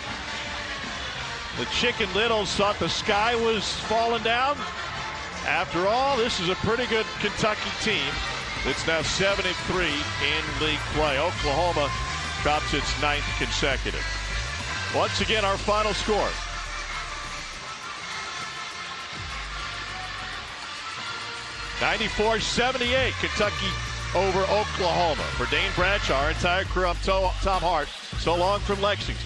the Chicken Littles thought the sky was falling down. After all, this is a pretty good Kentucky team. It's now 7-3 in league play. Oklahoma drops its 9th consecutive. Once again, our final score. (94-78), Kentucky over Oklahoma. For Dane Bradshaw, our entire crew, I'm Tom Hart. So long from Lexington.